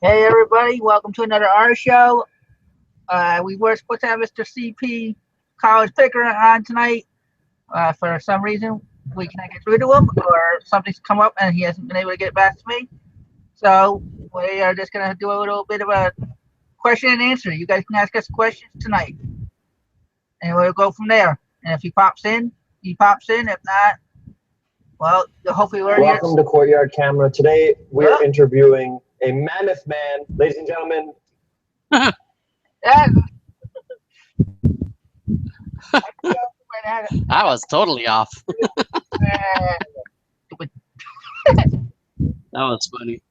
Hey everybody, welcome to another R show. We were supposed to have Mr. CP College Picker on tonight. For some reason, we can't get through to him, or something's come up and he hasn't been able to get back to me. So we are just gonna do a little bit of a question and answer. You guys can ask us questions tonight, and we'll go from there. And if he pops in, he pops in. If not, well, hopefully we're here. Welcome to Courtyard Camera. Today we're interviewing a mammoth man, ladies and gentlemen. I was totally off. That was funny.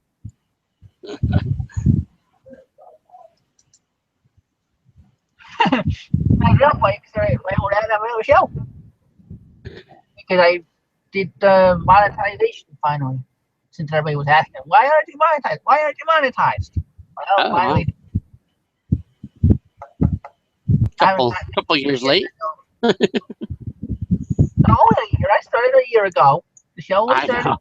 I don't like we're at a show because I did the monetization finally. Since everybody was asking, why aren't you monetized? Why aren't you monetized? Well, finally. Couple years late. No, a year. I started a year ago. The show was started.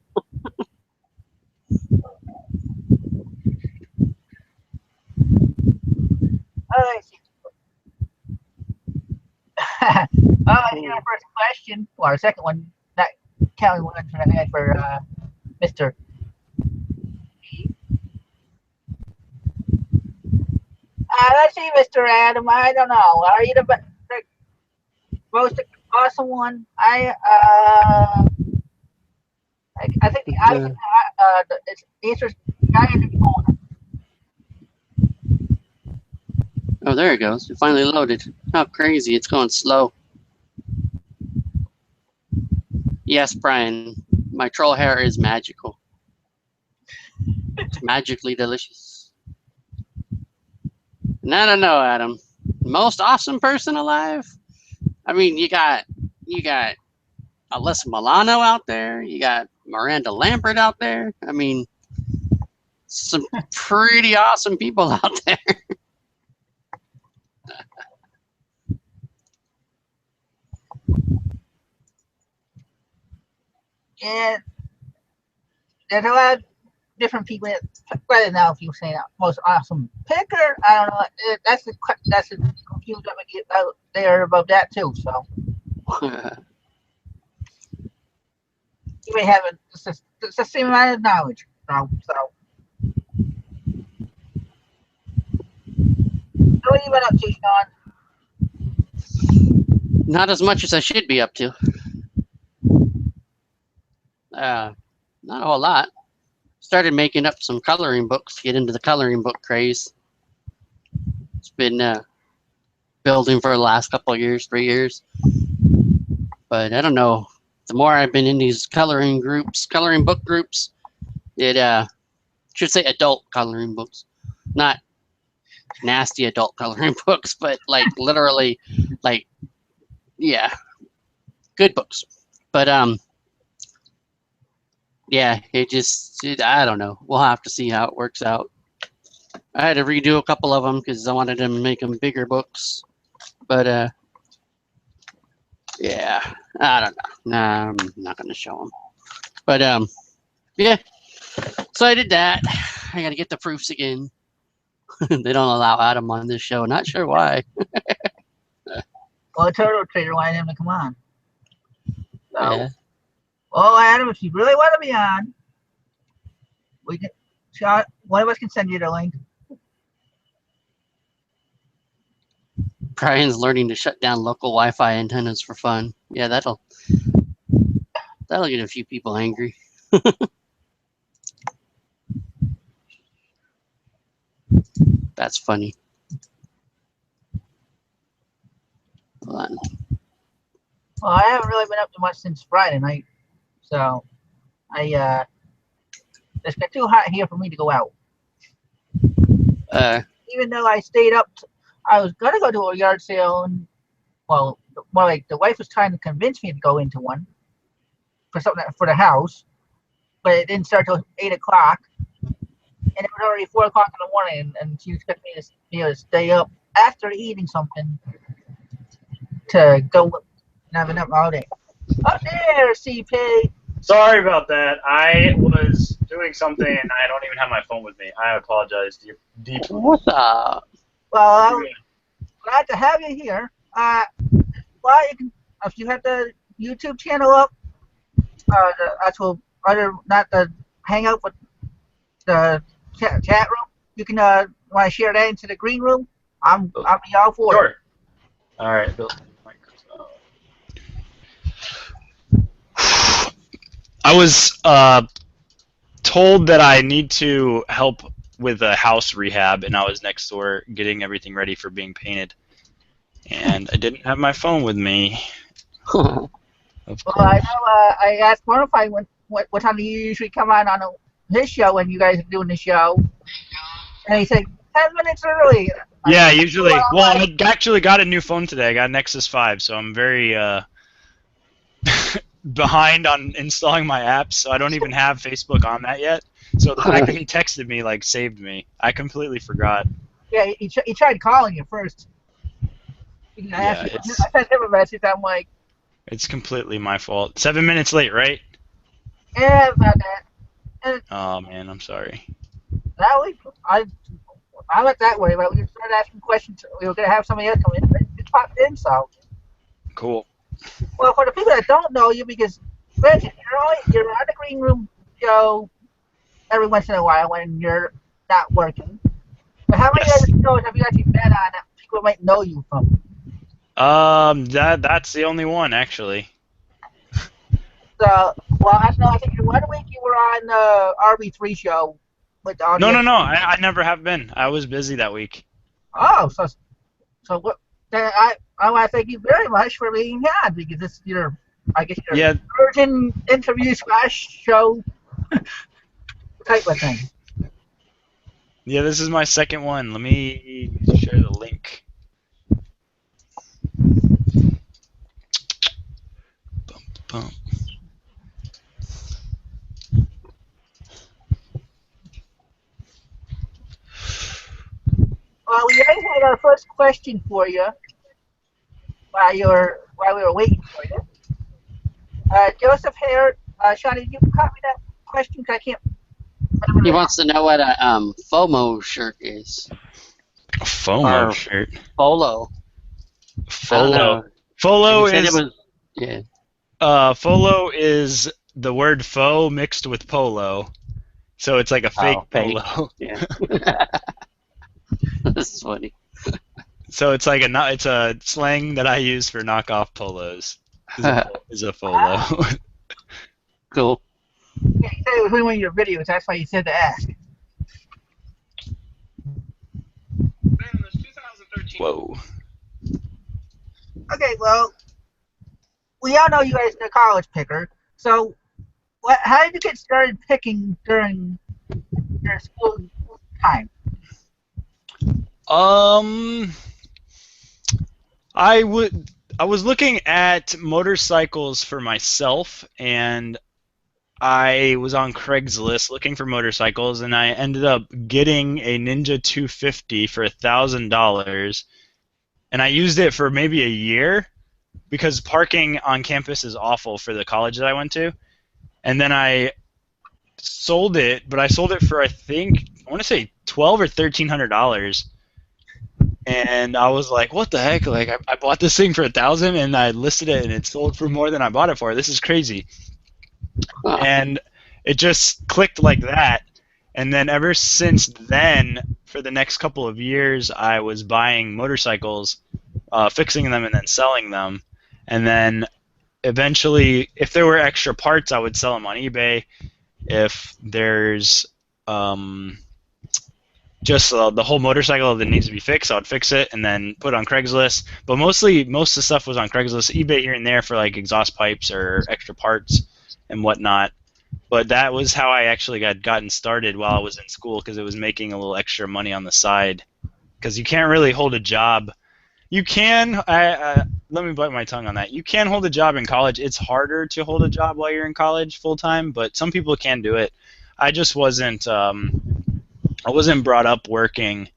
Let's see. Here's our first question, or our second one. Not counting one that I had for Mr. Let's see, Mr. Adam. I don't know. Are you the most awesome one? I think the answer is guy in the corner. Oh, there it goes. It finally loaded. How crazy. It's going slow. Yes, Brian. My troll hair is magical. It's magically delicious. And I don't know, Adam. Most awesome person alive? I mean, you got Alyssa Milano out there. You got Miranda Lambert out there. I mean, some pretty awesome people out there. Yeah, there's a lot of different people. Right now, if you say that most awesome picker, I don't know. That's the confused that we get out there about that too. So you may have it's the same amount of knowledge. So what have you been up to, Sean? Not as much as I should be up to. Not a whole lot. Started making up some coloring books to get into the coloring book craze. It's been building for the last couple of years, 3 years. But I don't know. The more I've been in these coloring book groups, it should say adult coloring books, not nasty adult coloring books, but like literally, like, yeah, good books. But yeah, I don't know. We'll have to see how it works out. I had to redo a couple of them because I wanted to make them bigger books. But yeah, I don't know. Nah, I'm not going to show them. But yeah, so I did that. I got to get the proofs again. They don't allow Adam on this show. Not sure why. Well, Turtle Trader wanted him to come on. So. Yeah. Oh, Adam, if you really want to be on, we can. One of us can send you the link. Brian's learning to shut down local Wi-Fi antennas for fun. Yeah, that'll get a few people angry. That's funny. Hold on. Well, I haven't really been up to much since Friday night. So, it's been too hot here for me to go out. Even though I stayed up, I was gonna go to a yard sale, and well, more like the wife was trying to convince me to go into one for something for the house, but it didn't start till 8 o'clock, and it was already 4 o'clock in the morning, and she expected me to be able to stay up after eating something to go and have an up all day. Up there, CP. Sorry about that. I was doing something and I don't even have my phone with me. I apologize deeply. What's up? Well, I'm glad to have you here. Well, you can, if you have the YouTube channel up, the actual other, not the Hangout, but the chat room, you can want to share that into the green room. I'll be all for it. Sure. All right, Bill. I was told that I need to help with a house rehab, and I was next door getting everything ready for being painted. And I didn't have my phone with me. Of course. Well, I know I asked Bonify what time do you usually come on his show when you guys are doing the show, and he said 10 minutes early. Yeah, usually. Well, I actually got a new phone today. I got an Nexus 5, so I'm very behind on installing my apps, so I don't even have Facebook on that yet. So the fact that he texted me saved me. I completely forgot. Yeah, he tried calling you first. Yeah, I sent him a message. I'm like, it's completely my fault. 7 minutes late, right? yeah, about that. Oh man, I'm sorry. I'm not that worried about it. We started asking questions. We were going to have somebody else come in. It popped in, so. Cool. Well, for the people that don't know you, because Reggie, you're on the green room show every once in a while when you're not working. But how many other shows have you actually been on that people might know you from? That's the only one actually. So, well, I think 1 week you were on the RB3 show with the audience. No. I never have been. I was busy that week. Oh, so what? Then I want to thank you very much for being on, because this is your virgin interview / show type of thing. Yeah, this is my second one. Let me share the link. Bum. Well, we already had our first question for you while we were waiting for you. Joseph Hare, Shawnee, did you copy that question? 'Cause I can't. He wants to know what a FOMO shirt is. A FOMO Or shirt. Folo. Folo. Folo is. Yeah. Folo is the word faux mixed with polo, so it's like a fake polo. Yeah. This is funny. So it's like it's a slang that I use for knockoff polos. Is a folo. Cool. Yeah, you said it was one of your videos. That's why you said to ask. Whoa. Okay, well, we all know you guys are a college picker. So, how did you get started picking during your school time? I was looking at motorcycles for myself, and I was on Craigslist looking for motorcycles, and I ended up getting a Ninja 250 for $1,000, and I used it for maybe a year because parking on campus is awful for the college that I went to, and then I sold it, but I sold it for I want to say $1,200 or $1,300. And I was like, what the heck? Like, I bought this thing for $1,000 and I listed it and it sold for more than I bought it for. This is crazy. And it just clicked like that. And then ever since then, for the next couple of years, I was buying motorcycles, fixing them, and then selling them. And then eventually, if there were extra parts, I would sell them on eBay. If there's just the whole motorcycle that needs to be fixed, I would fix it and then put it on Craigslist. But most of the stuff was on Craigslist, eBay here and there for like exhaust pipes or extra parts and whatnot. But that was how I actually gotten started while I was in school, because it was making a little extra money on the side. Because you can't really hold a job. You can. Let me bite my tongue on that. You can hold a job in college. It's harder to hold a job while you're in college full time, but some people can do it. I just wasn't. I wasn't brought up working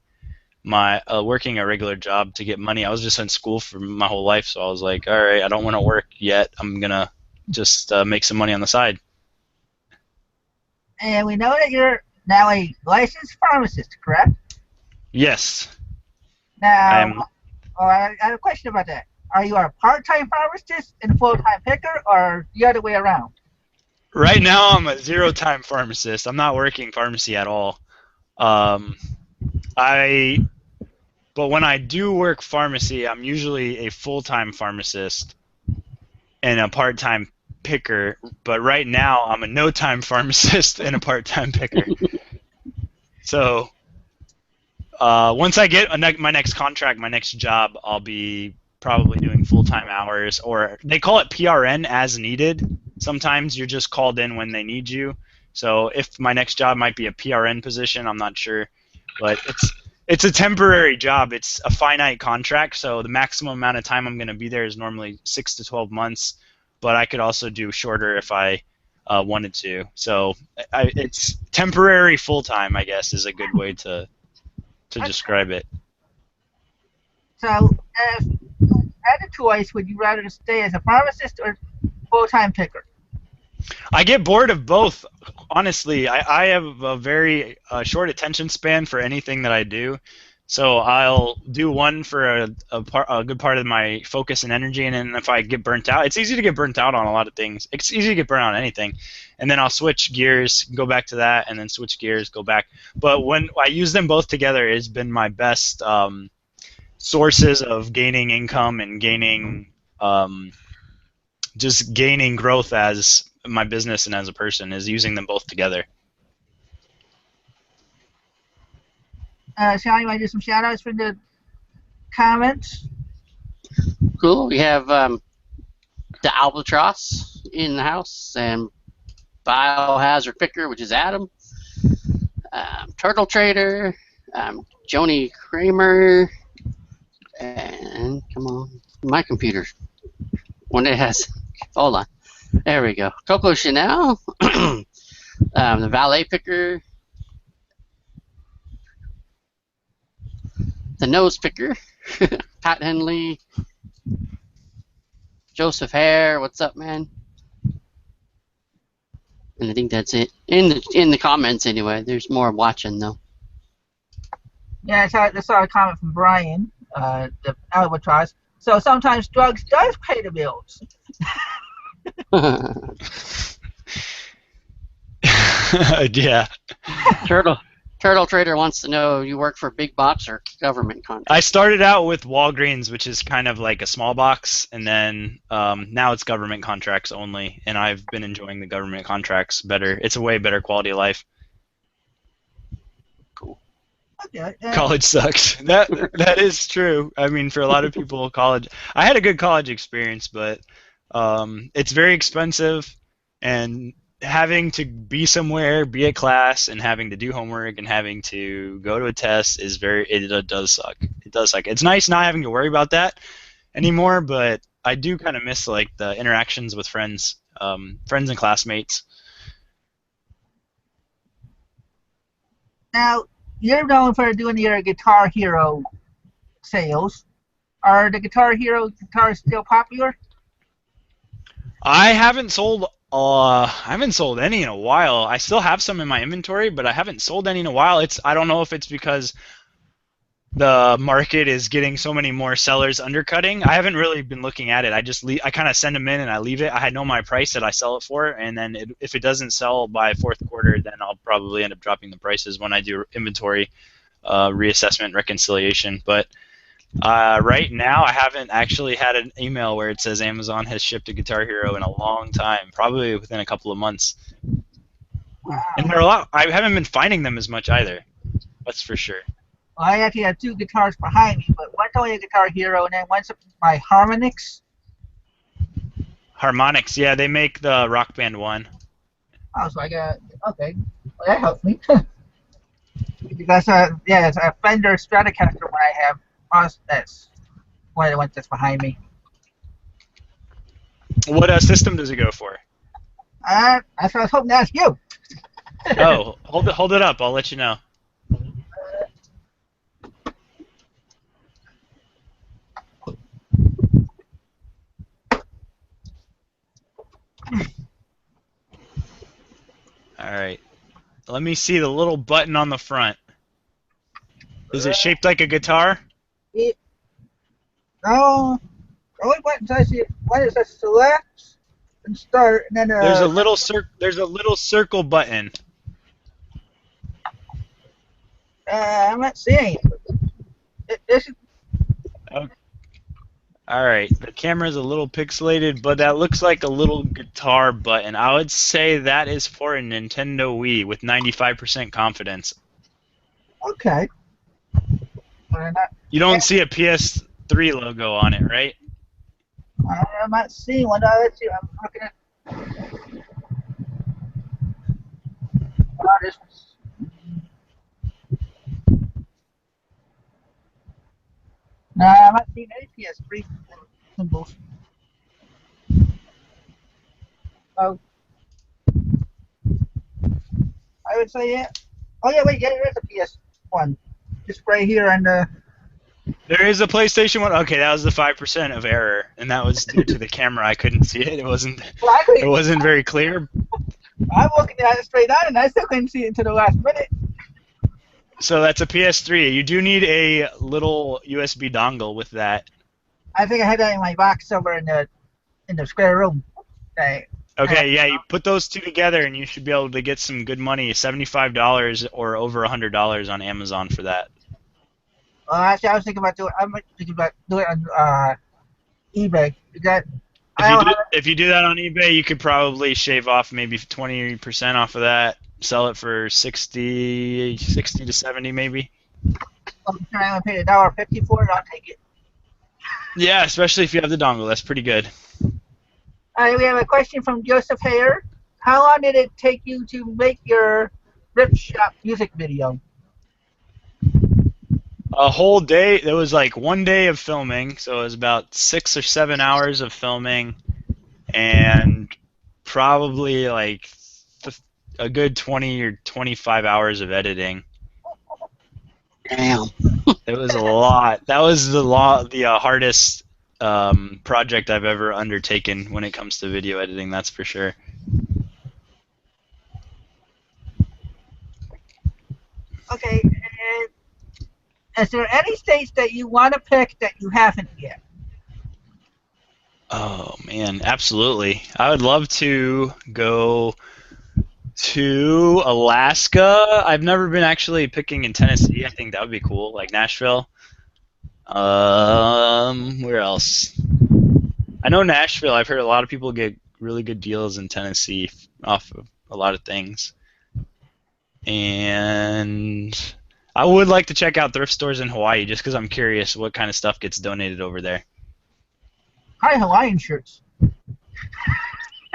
a regular job to get money. I was just in school for my whole life, so I was like, all right, I don't want to work yet. I'm gonna just make some money on the side. And we know that you're now a licensed pharmacist, correct? Yes. Now, I'm I have a question about that. Are you a part-time pharmacist and a full-time picker, or the other way around? right now I'm a zero-time pharmacist. I'm not working pharmacy at all. Um, but when I do work pharmacy, I'm usually a full-time pharmacist and a part-time picker. But right now I'm a no-time pharmacist and a part-time picker. So once I get my next contract, my next job, I'll be probably doing full-time hours, or they call it PRN as needed. Sometimes you're just called in when they need you. So if my next job might be a PRN position, I'm not sure, but it's a temporary job. It's a finite contract, so the maximum amount of time I'm going to be there is normally 6 to 12 months, but I could also do shorter if I wanted to. So it's temporary full-time, I guess, is a good way to describe it. So, if you had a choice, would you rather stay as a pharmacist or full-time picker? I get bored of both. Honestly, I have a very short attention span for anything that I do. So I'll do one for a good part of my focus and energy, and then if I get burnt out, it's easy to get burnt out on a lot of things. It's easy to get burnt out on anything. And then I'll switch gears, go back to that, and then switch gears, go back. But when I use them both together, it's been my best sources of gaining income and just gaining growth as my business and as a person, is using them both together. Sally, you want to do some shout-outs for the comments? Cool. We have the Albatross in the house, and Biohazard Picker, which is Adam. Turtle Trader, Joni Kramer, and come on, my computer. When it has, hold on. There we go. Coco Chanel, the Valet Picker, the Nose Picker, Pat Henley, Joseph Hare. What's up, man? And I think that's it in the comments anyway. There's more watching though. Yeah, I saw a comment from Brian, the Albatross. So sometimes drugs does pay the bills. Yeah. Turtle Trader wants to know, you work for big box or government contract? I started out with Walgreens, which is kind of like a small box, and then now it's government contracts only, and I've been enjoying the government contracts better. It's a way better quality of life. Cool. Okay. College sucks. That is true. I mean, for a lot of people, college. I had a good college experience, but it's very expensive, and having to be somewhere, be at class, and having to do homework and having to go to a test it does suck. It does suck. It's nice not having to worry about that anymore, but I do kind of miss like the interactions with friends and classmates. Now, you're known for doing your Guitar Hero sales. Are the Guitar Hero guitars still popular? I haven't sold any in a while. I still have some in my inventory, but I haven't sold any in a while. I don't know if it's because the market is getting so many more sellers undercutting. I haven't really been looking at it. I kind of send them in and I leave it. I know my price that I sell it for, and then if it doesn't sell by fourth quarter, then I'll probably end up dropping the prices when I do inventory reassessment reconciliation. But right now, I haven't actually had an email where it says Amazon has shipped a Guitar Hero in a long time, probably within a couple of months. Wow. And they're a lot. I haven't been finding them as much either. That's for sure. Well, I actually have two guitars behind me, but one's only a Guitar Hero, and then one's my Harmonix. Harmonix, yeah, they make the Rock Band 1. Oh, so I got, okay. Well, that helps me. Because, yeah, it's a Fender Stratocaster one I have. That's one of the ones that's behind me. What system does it go for? That's what I was hoping to ask you. Oh, hold it up. I'll let you know. All right. Let me see the little button on the front. Is it shaped like a guitar? No. The only buttons I see, one is a select and start, and then There's a little circle button. I'm not seeing it. This Okay. All right, the camera's a little pixelated, but that looks like a little guitar button. I would say that is for a Nintendo Wii with 95% confidence. okay. You don't see a PS3 logo on it, right? I'm not seeing one. Let's see. I'm looking at. Oh, this one's. No, I'm not seeing any PS3 symbols. Oh, I would say yeah. Oh yeah, wait, yeah, there is a PS1. Just right here on the. There is a PlayStation 1. Okay, that was the 5% of error, and that was due to the camera. I couldn't see it. It wasn't very clear. I'm looking at it straight on, and I still couldn't see it until the last minute. So that's a PS3. You do need a little USB dongle with that. I think I had that in my box somewhere in the spare room. Okay. Okay, yeah, you put those two together, and you should be able to get some good money, $75 or over $100 on Amazon for that. Actually, I was thinking about doing. I'm thinking about doing it on eBay. If you do that on eBay, you could probably shave off maybe 20% off of that. Sell it for 60 to 70 maybe. I'm trying to pay $1.50 for it. I'll take it. Yeah, especially if you have the dongle. That's pretty good. We have a question from Joseph Hayer. How long did it take you to make your Rip Shop music video? A whole day. There was like one day of filming, so it was about 6 or 7 hours of filming, and probably like a good 20 or 25 hours of editing. Damn. It was a lot. That was the hardest project I've ever undertaken when it comes to video editing. That's for sure. Okay. Is there any states that you want to pick that you haven't yet? Oh man, absolutely. I would love to go to Alaska. I've never been actually picking in Tennessee. I think that would be cool, like Nashville. Where else? I know Nashville. I've heard a lot of people get really good deals in Tennessee off of a lot of things. And I would like to check out thrift stores in Hawaii just because I'm curious what kind of stuff gets donated over there. Hi, Hawaiian shirts.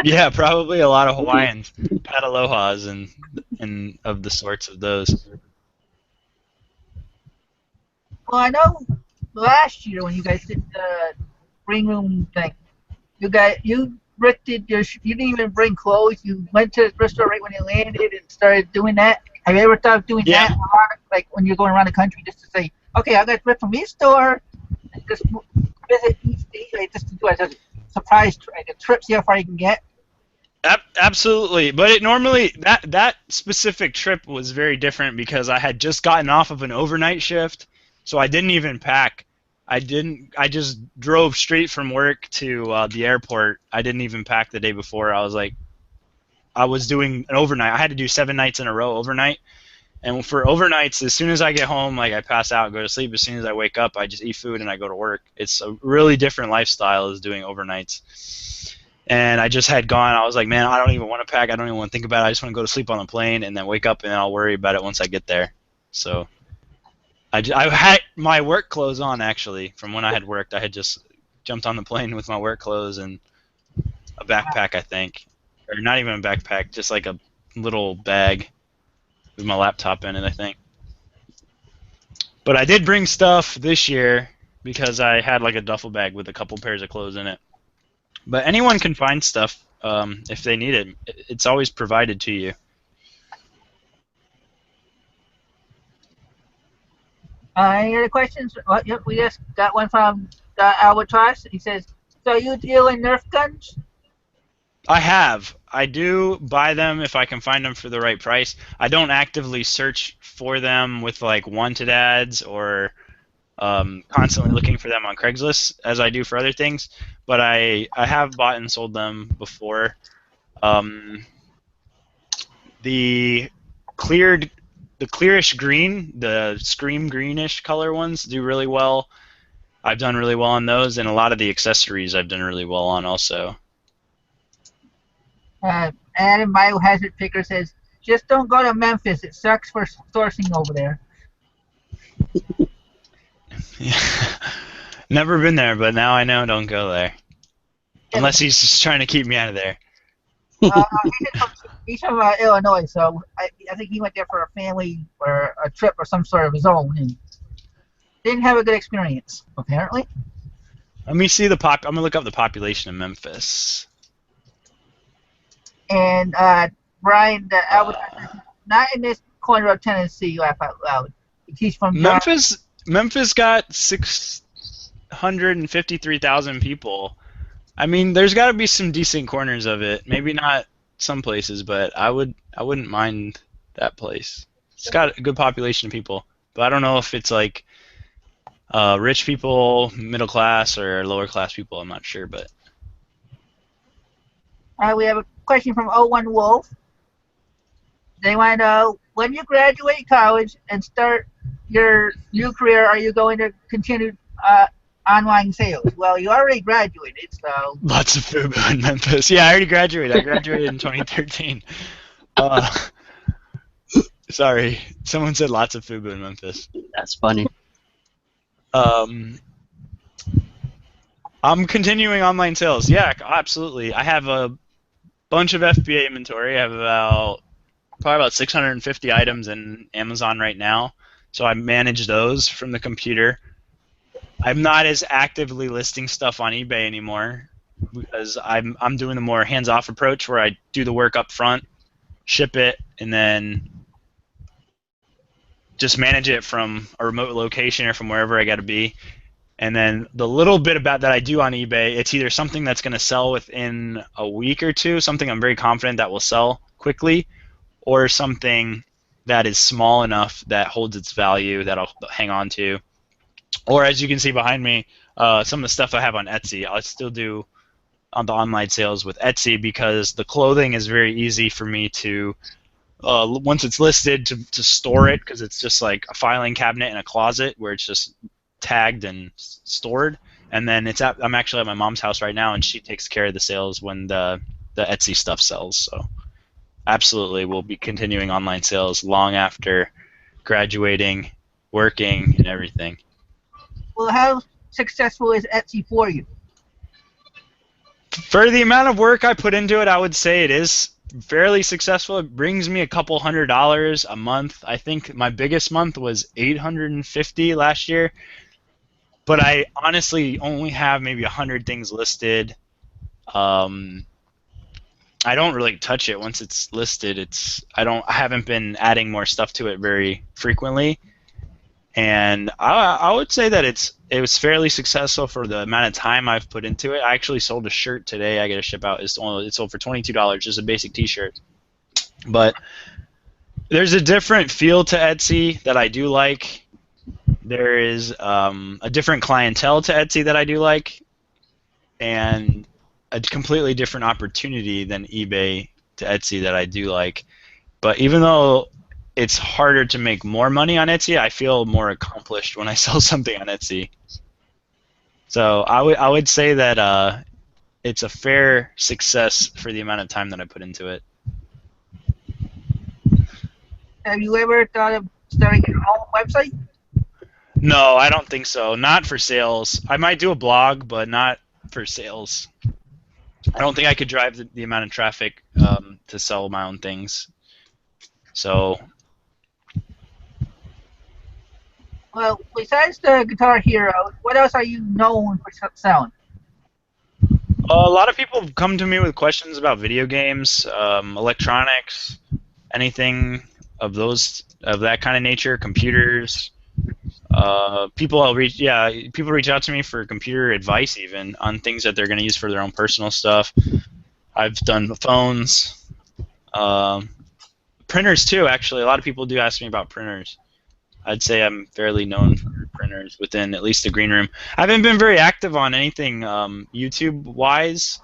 Yeah, probably a lot of Hawaiians, patalohas, and of the sorts of those. Well, I know last year when you guys did the green room thing, you didn't even bring clothes. You went to the thrift store right when you landed and started doing that. Have you ever thought of doing that a lot, like when you're going around the country, just to say, okay, I got thrift from each store, and just visit each state, like just to do it as a surprise, like a trip, see how far you can get? Absolutely, but it normally that specific trip was very different because I had just gotten off of an overnight shift, so I didn't even pack. I just drove straight from work to the airport. I didn't even pack the day before. I was doing an overnight. I had to do 7 nights in a row overnight. And for overnights, as soon as I get home, like I pass out, go to sleep. As soon as I wake up, I just eat food and I go to work. It's a really different lifestyle as doing overnights. And I just had gone. I was like, man, I don't even want to pack. I don't even want to think about it. I just want to go to sleep on the plane and then wake up and then I'll worry about it once I get there. So I had my work clothes on, actually, from when I had worked. I had just jumped on the plane with my work clothes and a backpack, I think. Or not even a backpack, just like a little bag with my laptop in it, I think. But I did bring stuff this year because I had like a duffel bag with a couple pairs of clothes in it. But anyone can find stuff if they need it. It's always provided to you. Any other questions? Yep, we just got one from Albatross. He says, so you deal in Nerf guns? I have. I do buy them if I can find them for the right price. I don't actively search for them with like wanted ads or constantly looking for them on Craigslist as I do for other things. But I have bought and sold them before. Um, the cleared, the clearish green, the scream greenish color ones do really well. I've done really well on those, and a lot of the accessories I've done really well on also. Adam Biohazard Picker says, just don't go to Memphis. It sucks for sourcing over there. Yeah. Never been there, but now I know don't go there. Unless he's just trying to keep me out of there. He's from Illinois, so I think he went there for a family or a trip or some sort of his own, and didn't have a good experience, apparently. Let me see the I'm gonna look up the population of Memphis. And Brian, Albert, not in this corner of Tennessee, laugh out loud. He's from Memphis. Memphis got 653,000 people. I mean, there's got to be some decent corners of it. Maybe not some places, but I wouldn't mind that place. It's got a good population of people, but I don't know if it's like rich people, middle class, or lower class people. I'm not sure, but we have a question from 01 Wolf. They want to know, when you graduate college and start your new career, are you going to continue online sales? Well, you already graduated, so... Lots of FUBU in Memphis. Yeah, I already graduated. I graduated in 2013. Sorry, someone said lots of FUBU in Memphis. That's funny. I'm continuing online sales. Yeah, absolutely. I have a bunch of FBA inventory. I have probably about 650 items in Amazon right now. So I manage those from the computer. I'm not as actively listing stuff on eBay anymore because I'm doing the more hands-off approach where I do the work up front, ship it, and then just manage it from a remote location or from wherever I got to be. And then the little bit about that I do on eBay, it's either something that's going to sell within a week or two, something I'm very confident that will sell quickly, or something that is small enough that holds its value that I'll hang on to. Or as you can see behind me, some of the stuff I have on Etsy, I'll still do on the online sales with Etsy because the clothing is very easy for me to, once it's listed, to store it because it's just like a filing cabinet in a closet where it's just tagged and stored. And then I'm actually at my mom's house right now, and she takes care of the sales when the Etsy stuff sells. So absolutely, we'll be continuing online sales long after graduating, working, and everything. Well, how successful is Etsy for you? For the amount of work I put into it, I would say it is fairly successful. It brings me a couple $100 a month. I think my biggest month was $850 last year. But I honestly only have maybe 100 things listed. I don't really touch it once it's listed. I haven't been adding more stuff to it very frequently. And I would say that it was fairly successful for the amount of time I've put into it. I actually sold a shirt today. I got to ship out. It sold for $22, just a basic T-shirt. But there's a different feel to Etsy that I do like. There is a different clientele to Etsy that I do like, and a completely different opportunity than eBay to Etsy that I do like. But even though it's harder to make more money on Etsy, I feel more accomplished when I sell something on Etsy. So I would say that it's a fair success for the amount of time that I put into it. Have you ever thought of starting your own website? No, I don't think so. Not for sales. I might do a blog, but not for sales. I don't think I could drive the amount of traffic to sell my own things. So... Well, besides the Guitar Hero, what else are you known for selling? A lot of people come to me with questions about video games, electronics, anything of that kind of nature, computers. People reach out to me for computer advice even on things that they're going to use for their own personal stuff. I've done phones, printers too. Actually, a lot of people do ask me about printers. I'd say I'm fairly known for printers within at least the green room. I haven't been very active on anything YouTube-wise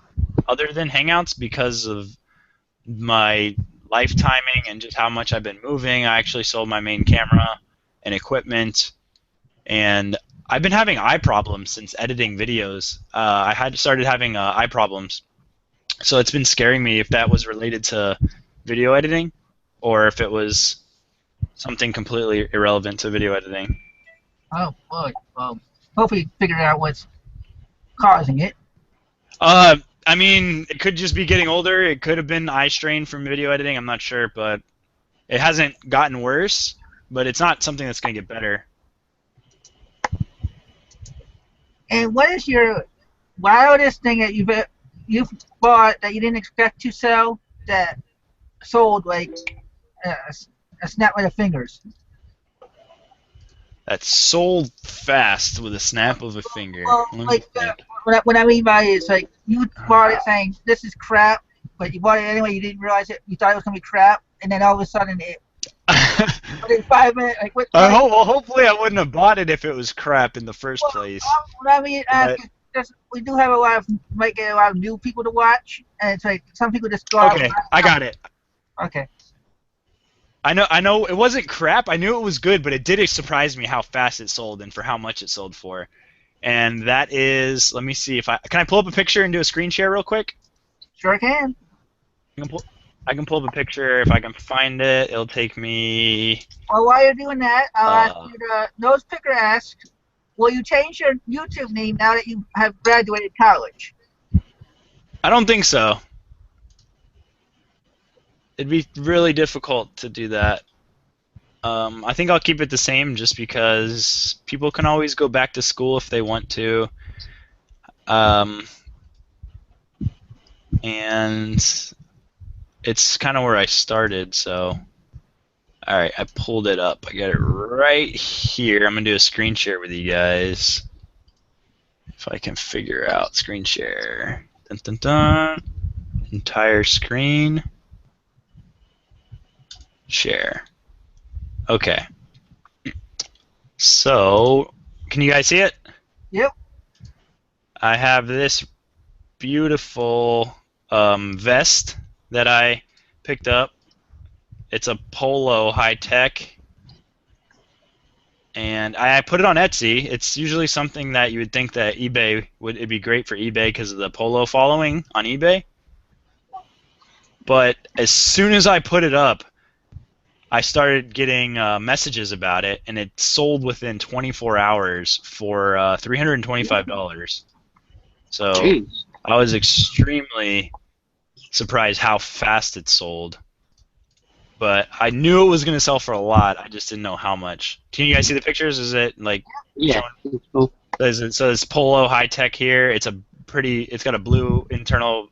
other than Hangouts because of my life timing and just how much I've been moving. I actually sold my main camera and equipment, and I've been having eye problems since editing videos. I had started having eye problems, so it's been scaring me if that was related to video editing or if it was something completely irrelevant to video editing. Oh boy. Well, hopefully you figured out what's causing it. I mean, it could just be getting older. It could have been eye strain from video editing. I'm not sure, but it hasn't gotten worse. But it's not something that's going to get better. And what is your wildest thing that you've bought that you didn't expect to sell that sold like a snap of the fingers? That's sold fast with a snap of a finger. Well, Let me like think. what I mean by it is like you bought it saying this is crap, but you bought it anyway. You didn't realize it. You thought it was gonna be crap, and then all of a sudden it. Within 5 minutes, like what? Well, hopefully I wouldn't have bought it if it was crap in the first place. What I mean, we do have might get a lot of new people to watch, and it's like some people just go out. Okay, I got it. Okay. I know it wasn't crap. I knew it was good, but it did surprise me how fast it sold and for how much it sold for. And that is, let me see if can I pull up a picture and do a screen share real quick? Sure can. I can pull up a picture if I can find it. It'll take me. Well, while you're doing that, I'll ask you Nose Picker asks, will you change your YouTube name now that you have graduated college? I don't think so. It'd be really difficult to do that. I think I'll keep it the same just because people can always go back to school if they want to. And it's kind of where I started, so. Alright, I pulled it up. I got it right here. I'm going to do a screen share with you guys. If I can figure out screen share. Dun, dun, dun. Entire screen. Share. Okay. So, can you guys see it? Yep. I have this beautiful vest that I picked up. It's a polo high-tech, and I put it on Etsy. It's usually something that you would think that it'd be great for eBay because of the polo following on eBay. But as soon as I put it up, I started getting messages about it, and it sold within 24 hours for $325. So Jeez. I was extremely surprised how fast it sold. But I knew it was going to sell for a lot. I just didn't know how much. Can you guys see the pictures? Is it like Yeah. Cool. so it's polo high tech here. It's got a blue internal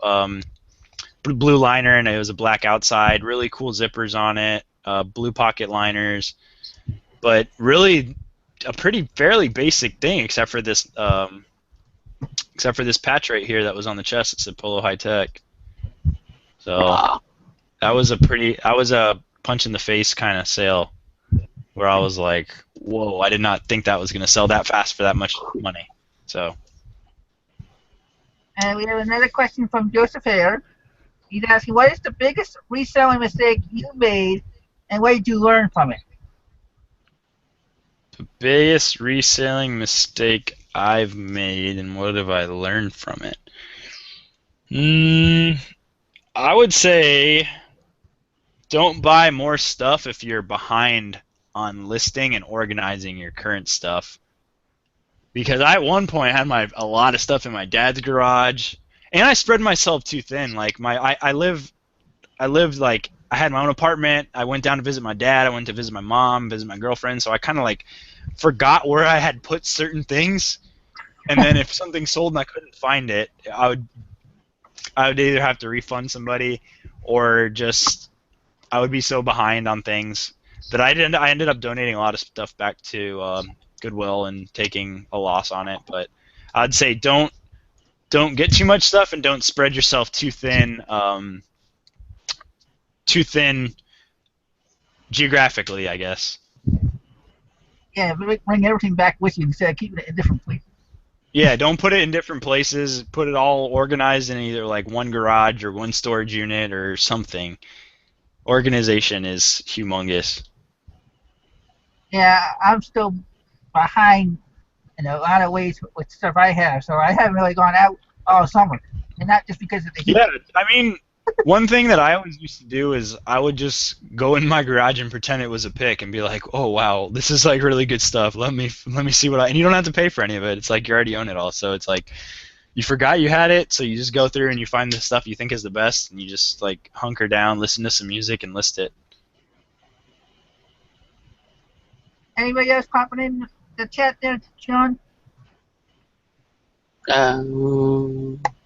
blue liner, and it was a black outside. Really cool zippers on it. Blue pocket liners, but really a fairly basic thing, except for this patch right here that was on the chest. It said Polo High Tech. So that was a punch in the face kind of sale, where I was like, whoa, I did not think that was going to sell that fast for that much money. So. And we have another question from Joseph Hare. He's asking, what is the biggest reselling mistake you made, and what did you learn from it? The biggest reselling mistake I've made, and what have I learned from it? I would say don't buy more stuff if you're behind on listing and organizing your current stuff. Because I at one point had a lot of stuff in my dad's garage, and I spread myself too thin. Like I lived like I had my own apartment. I went down to visit my dad. I went to visit my mom, visit my girlfriend. So I kind of like forgot where I had put certain things. And then if something sold and I couldn't find it, I would either have to refund somebody or just I would be so behind on things that I ended up donating a lot of stuff back to Goodwill and taking a loss on it. But I'd say don't don't get too much stuff and don't spread yourself too thin. Too thin geographically, I guess. Yeah, bring everything back with you instead of keeping it in different places. Yeah, don't put it in different places. Put it all organized in either like one garage or one storage unit or something. Organization is humongous. Yeah, I'm still behind in a lot of ways with stuff I have, so I haven't really gone out all summer, and not just because of the heat. Yeah, I mean, one thing that I always used to do is I would just go in my garage and pretend it was a pick and be like, "Oh wow, this is like really good stuff. Let me see what I." And you don't have to pay for any of it. It's like you already own it all. So it's like you forgot you had it, so you just go through and you find the stuff you think is the best, and you just like hunker down, listen to some music, and list it. Anybody else popping in the chat there, Sean?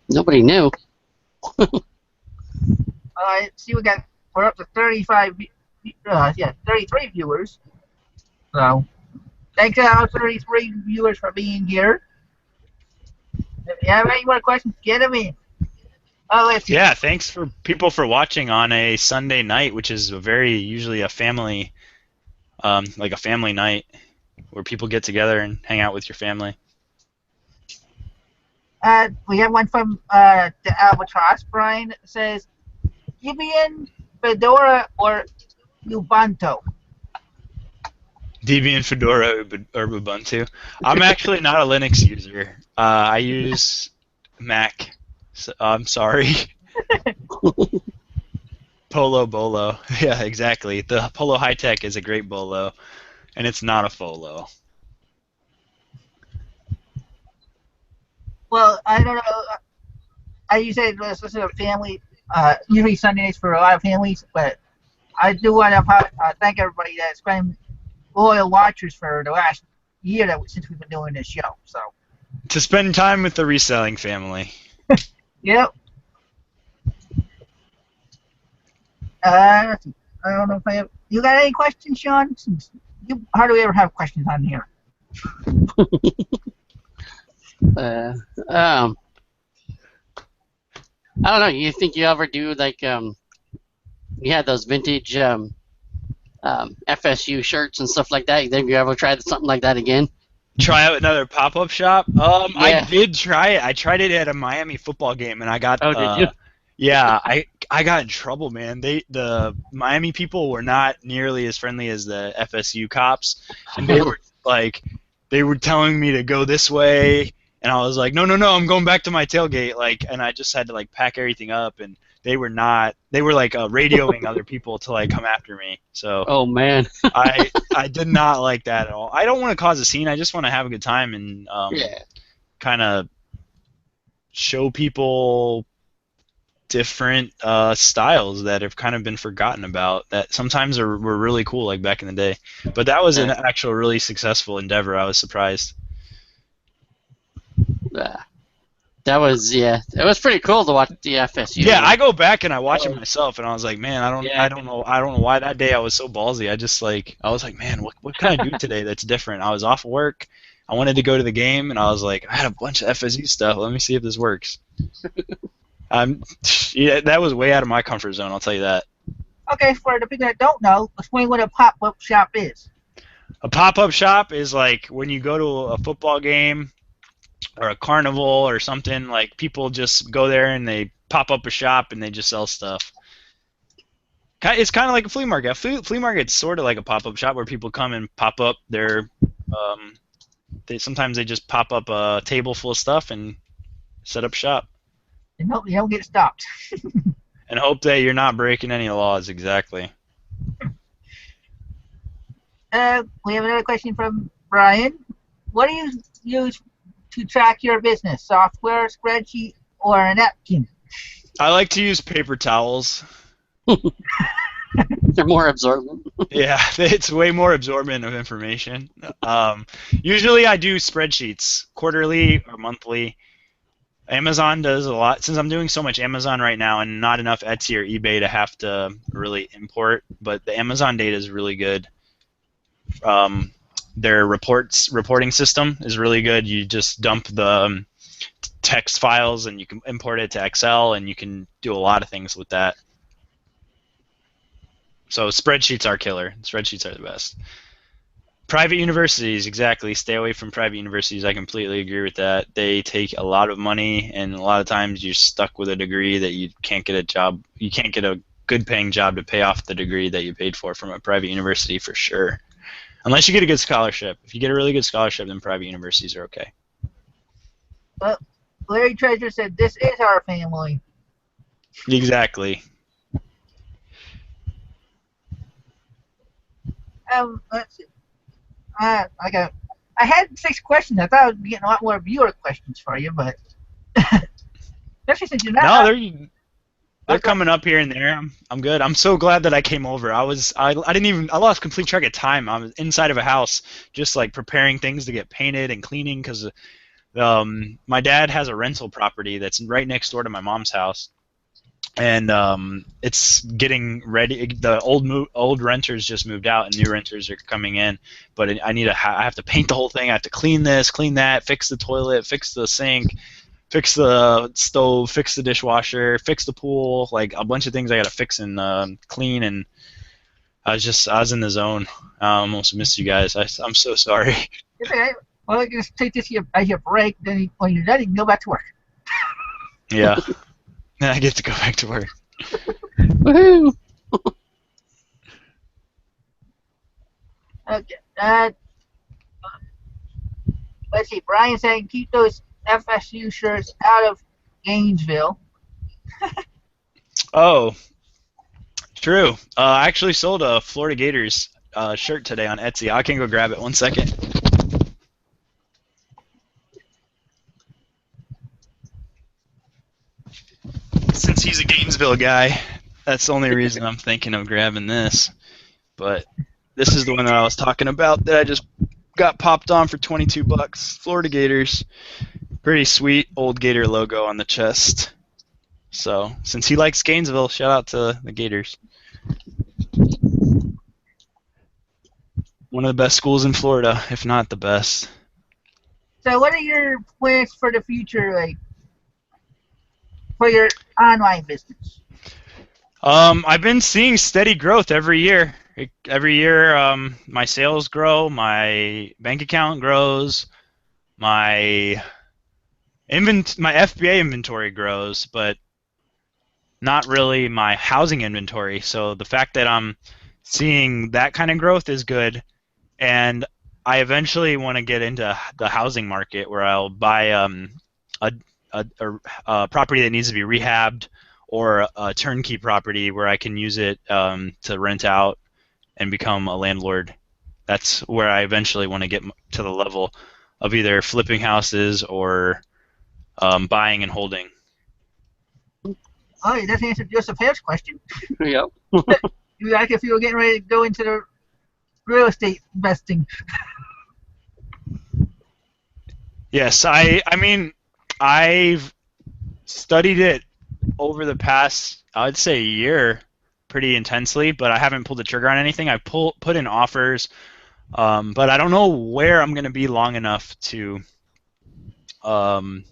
Nobody knew. See, we're up to 33 viewers. So, thanks to all 33 viewers for being here. If you have any more questions, get them in. Let's see. Yeah, thanks for people for watching on a Sunday night, which is usually a family, like a family night where people get together and hang out with your family. We have one from the Albatross. Brian says, Debian, Fedora, or Ubuntu? Debian, Fedora, or Ubuntu. I'm actually not a Linux user. I use Mac. So, I'm sorry. Polo Bolo. Yeah, exactly. The Polo High Tech is a great bolo, and it's not a Folo. Well, I don't know. I usually listen to family, usually Sundays for a lot of families, but I do want to thank everybody that's been loyal watchers for the last year since we've been doing this show. So To spend time with the Reselling family. Yep. I don't know if I have. You got any questions, Sean? Since you hardly ever have questions on here. I don't know. You think you ever do like you had those vintage FSU shirts and stuff like that? You think you ever tried something like that again? Try out another pop-up shop? Yeah. I did try it. I tried it at a Miami football game, and I got. Oh, did you? Yeah, I got in trouble, man. The Miami people were not nearly as friendly as the FSU cops, and they were like, they were telling me to go this way, and I was like, no, I'm going back to my tailgate, like, and I just had to like pack everything up, and they were like radioing other people to like come after me. So Oh man. I did not like that at all. I don't want to cause a scene. I just want to have a good time and kind of show people different styles that have kind of been forgotten about that sometimes were really cool, like back in the day. But that was an actual really successful endeavor. I was surprised. That was it was pretty cool to watch the FSU. Yeah, I go back and I watch it myself, and I was like, man, I don't know why that day I was so ballsy. I was like, man, what can I do today that's different? I was off work, I wanted to go to the game, and I was like, I had a bunch of FSU stuff. Let me see if this works. That was way out of my comfort zone. I'll tell you that. Okay, for the people that don't know, explain what a pop-up shop is. A pop-up shop is like when you go to a football game or a carnival or something, like people just go there and they pop up a shop and they just sell stuff. It's kind of like a flea market. A flea market's sort of like a pop-up shop where people come and pop up their sometimes they just pop up a table full of stuff and set up shop. And hope you don't get stopped. And hope that you're not breaking any laws, exactly. We have another question from Brian. What do you use to track your business? Software, spreadsheet, or a napkin? I like to use paper towels. They're more absorbent. Yeah, it's way more absorbent of information. Usually I do spreadsheets, quarterly or monthly. Amazon does a lot. Since I'm doing so much Amazon right now and not enough Etsy or eBay to have to really import, but the Amazon data is really good. Their reporting system is really good. You just dump the text files, and you can import it to Excel, and you can do a lot of things with that. So spreadsheets are killer. Spreadsheets are the best. Private universities, exactly. Stay away from private universities. I completely agree with that. They take a lot of money, and a lot of times you're stuck with a degree that you can't get a job. You can't get a good-paying job to pay off the degree that you paid for from a private university for sure. Unless you get a good scholarship. If you get a really good scholarship, then private universities are okay. Well, Larry Treasure said, "This is our family." Exactly. Let's see. I had 6 questions. I thought I would be getting a lot more viewer questions for you, but especially since you're not. No, they're coming up here and there. I'm good. I'm so glad that I came over. I lost complete track of time. I was inside of a house just like preparing things to get painted and cleaning because my dad has a rental property that's right next door to my mom's house. And it's getting ready. The old renters just moved out, and new renters are coming in. But I have to paint the whole thing. I have to clean this, clean that, fix the toilet, fix the sink, fix the stove, fix the dishwasher, fix the pool. Like a bunch of things I got to fix and clean. And I was in the zone. I almost missed you guys. I'm so sorry. Okay. Well, I can just take this as your break. Then when you're done, you can go back to work. Yeah. Then I get to go back to work. Woohoo! Okay. Let's see. Brian saying keep those FSU shirts out of Gainesville. Oh, true. I actually sold a Florida Gators shirt today on Etsy. I can go grab it. 1 second. Since he's a Gainesville guy, that's the only reason I'm thinking of grabbing this. But this is the one that I was talking about that I just got popped on for $22. Florida Gators. Pretty sweet old Gator logo on the chest. So, since he likes Gainesville, shout out to the Gators. One of the best schools in Florida, if not the best. So, what are your plans for the future, like for your online business? I've been seeing steady growth every year. Every year, my sales grow, my bank account grows, my FBA inventory grows, but not really my housing inventory. So the fact that I'm seeing that kind of growth is good, and I eventually want to get into the housing market where I'll buy a property that needs to be rehabbed, or a turnkey property where I can use it to rent out and become a landlord. That's where I eventually want to get to the level of either flipping houses or buying and holding. Oh, that's answered Joseph Hare's question. Yep. Like if you were getting ready to go into the real estate investing. Yes, I mean, I've studied it over the past, I'd say, year pretty intensely, but I haven't pulled the trigger on anything. I've put in offers, but I don't know where I'm going to be long enough to buy.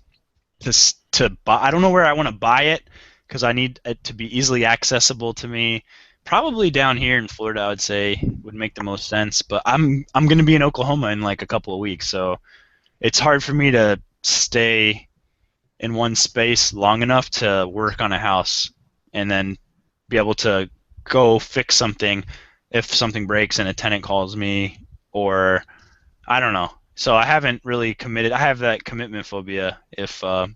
I don't know where I want to buy it because I need it to be easily accessible to me. Probably down here in Florida, I would say, would make the most sense. But I'm going to be in Oklahoma in like a couple of weeks, so it's hard for me to stay in one space long enough to work on a house and then be able to go fix something if something breaks and a tenant calls me, or I don't know. So I haven't really committed. I have that commitment phobia, if lack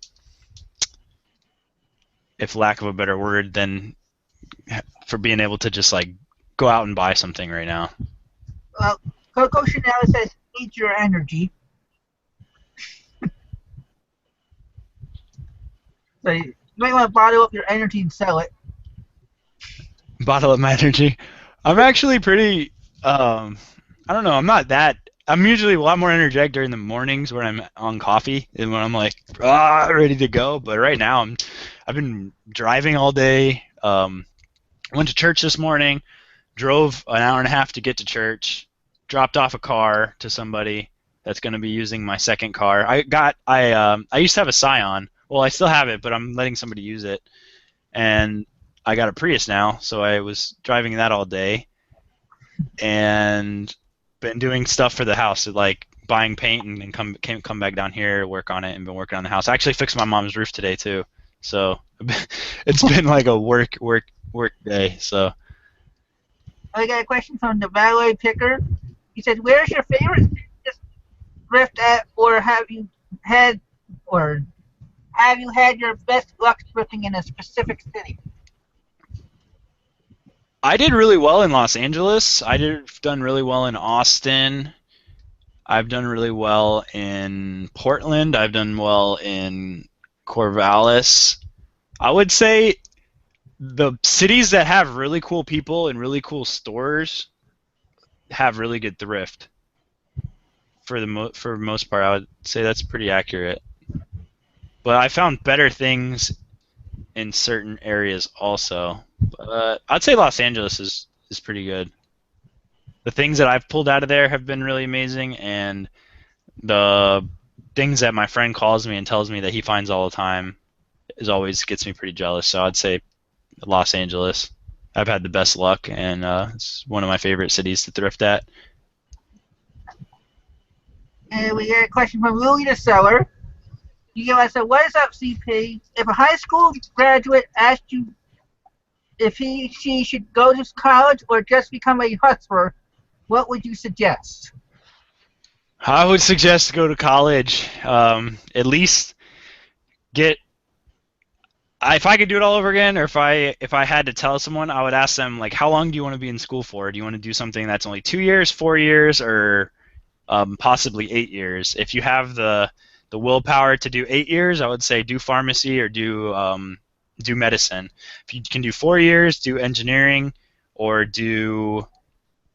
of a better word, than for being able to just like go out and buy something right now. Well, Coco Chanel says, eat your energy. So you might want to bottle up your energy and sell it. Bottle up my energy. I'm actually pretty, I don't know, I'm usually a lot more energetic during the mornings when I'm on coffee and when I'm like, ready to go. But right now, I've been driving all day. Went to church this morning, drove an hour and a half to get to church, dropped off a car to somebody, that's going to be using my second car. I used to have a Scion. Well, I still have it, but I'm letting somebody use it. And I got a Prius now, so I was driving that all day and been doing stuff for the house, like buying paint and then come back down here, work on it, and been working on the house. I actually fixed my mom's roof today too. So it's been like a work day. So I got a question from the valet picker. He says, "Where's your favorite thrift at, or have you had your best luck thrifting in a specific city?" I did really well in Los Angeles. Done really well in Austin. I've done really well in Portland. I've done well in Corvallis. I would say the cities that have really cool people and really cool stores have really good thrift. For the most part, I would say that's pretty accurate. But I found better things in certain areas also. But I'd say Los Angeles is pretty good. The things that I've pulled out of there have been really amazing, and the things that my friend calls me and tells me that he finds all the time always gets me pretty jealous. So I'd say Los Angeles. I've had the best luck, and it's one of my favorite cities to thrift at. And we got a question from Louie the Seller. You give us a "What is up, CP? If a high school graduate asked you if she should go to college or just become a hustler, what would you suggest?" I would suggest go to college. At least get. If I could do it all over again, or if I had to tell someone, I would ask them, like, how long do you want to be in school for? Do you want to do something that's only 2 years, 4 years, or possibly 8 years? If you have the willpower to do 8 years, I would say do pharmacy or do medicine. If you can do 4 years, do engineering, or do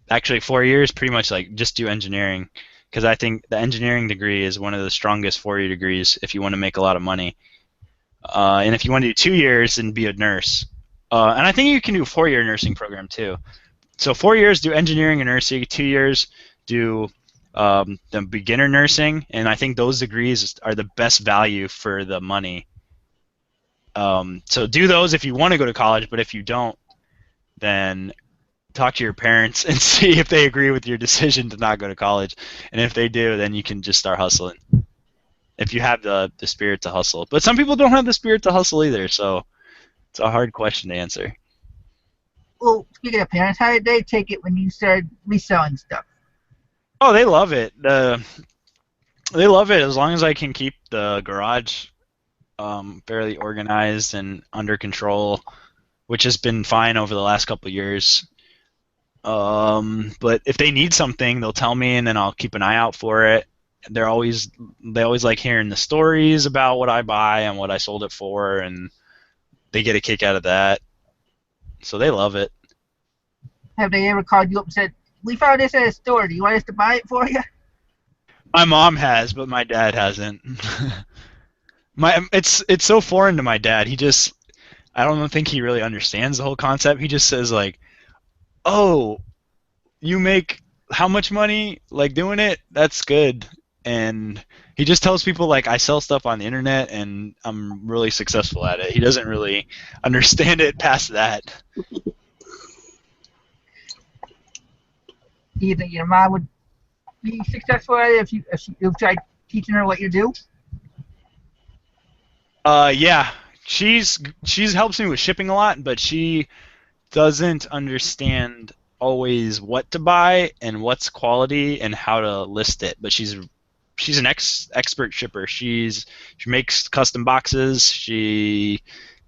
actually 4 years, pretty much like just do engineering, because I think the engineering degree is one of the strongest 4-year degrees if you want to make a lot of money. And if you want to do 2 years, then be a nurse. And I think you can do a 4-year nursing program too. So 4 years do engineering and nursing, 2 years do the beginner nursing, and I think those degrees are the best value for the money. So do those if you want to go to college, but if you don't, then talk to your parents and see if they agree with your decision to not go to college. And if they do, then you can just start hustling. If you have the spirit to hustle. But some people don't have the spirit to hustle either, so it's a hard question to answer. Well, speaking of parents, how did they take it when you started reselling stuff? Oh, they love it. They love it as long as I can keep the garage fairly organized and under control, which has been fine over the last couple of years. But if they need something, they'll tell me, and then I'll keep an eye out for it. They always like hearing the stories about what I buy and what I sold it for, and they get a kick out of that. So they love it. Have they ever called you up and said, "We found this at a store. Do you want us to buy it for you?" My mom has, but my dad hasn't. It's so foreign to my dad. I don't think he really understands the whole concept. He just says like, "Oh, you make how much money like doing it? That's good." And he just tells people like I sell stuff on the internet and I'm really successful at it. He doesn't really understand it past that. Do you think your mom would be successful at it if you tried teaching her what you do? Yeah. She's helps me with shipping a lot, but she doesn't understand always what to buy and what's quality and how to list it. But she's an expert shipper. She makes custom boxes. She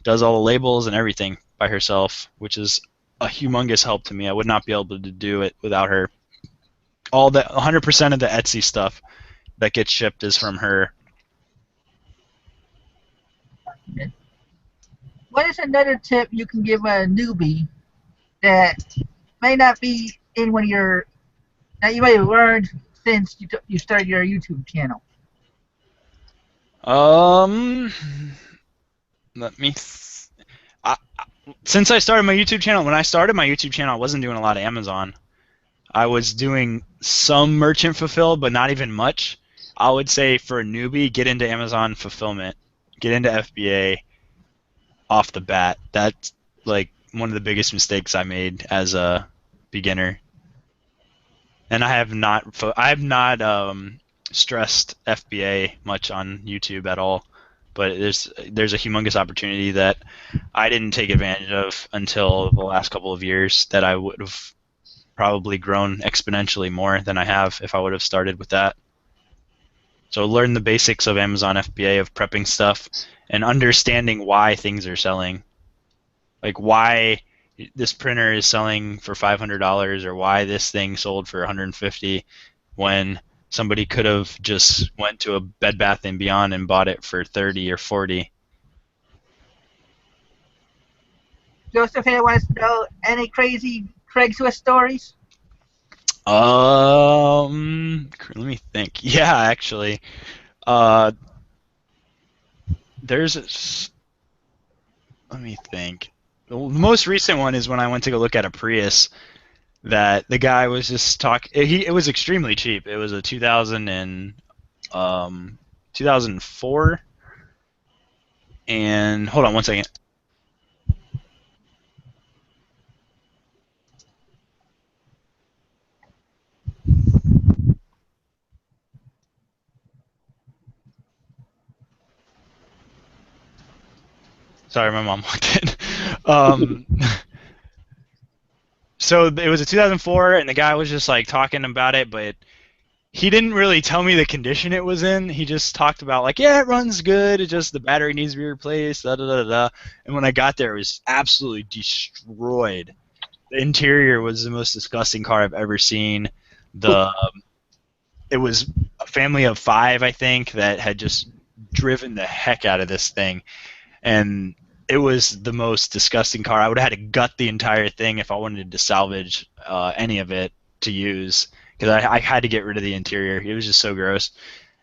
does all the labels and everything by herself, which is a humongous help to me. I would not be able to do it without her. 100% of the Etsy stuff that gets shipped is from her. What is another tip you can give a newbie that may not be in one of your that you may have learned since you started your YouTube channel? Let me. Since I started my YouTube channel, when I started my YouTube channel, I wasn't doing a lot of Amazon. I was doing some merchant fulfill, but not even much. I would say for a newbie, get into Amazon fulfillment, get into FBA off the bat. That's like one of the biggest mistakes I made as a beginner. And I have not stressed FBA much on YouTube at all. But there's a humongous opportunity that I didn't take advantage of until the last couple of years that I would have probably grown exponentially more than I have if I would have started with that. So learn the basics of Amazon FBA, of prepping stuff, and understanding why things are selling. Like why this printer is selling for $500 or why this thing sold for $150 when somebody could have just went to a Bed Bath & Beyond and bought it for $30 or $40. Joseph here wants to know any crazy Craigslist stories? Let me think. Yeah, actually. Let me think. The most recent one is when I went to go look at a Prius that the guy was just talking. It was extremely cheap. It was a 2004. And hold on one second. Sorry, my mom walked in. So it was a 2004, and the guy was just like talking about it, but he didn't really tell me the condition it was in. He just talked about like, yeah, it runs good. It's just the battery needs to be replaced. Da da da da. And when I got there, it was absolutely destroyed. The interior was the most disgusting car I've ever seen. It was a family of 5, I think, that had just driven the heck out of this thing, and it was the most disgusting car. I would have had to gut the entire thing if I wanted to salvage any of it to use, because I had to get rid of the interior. It was just so gross.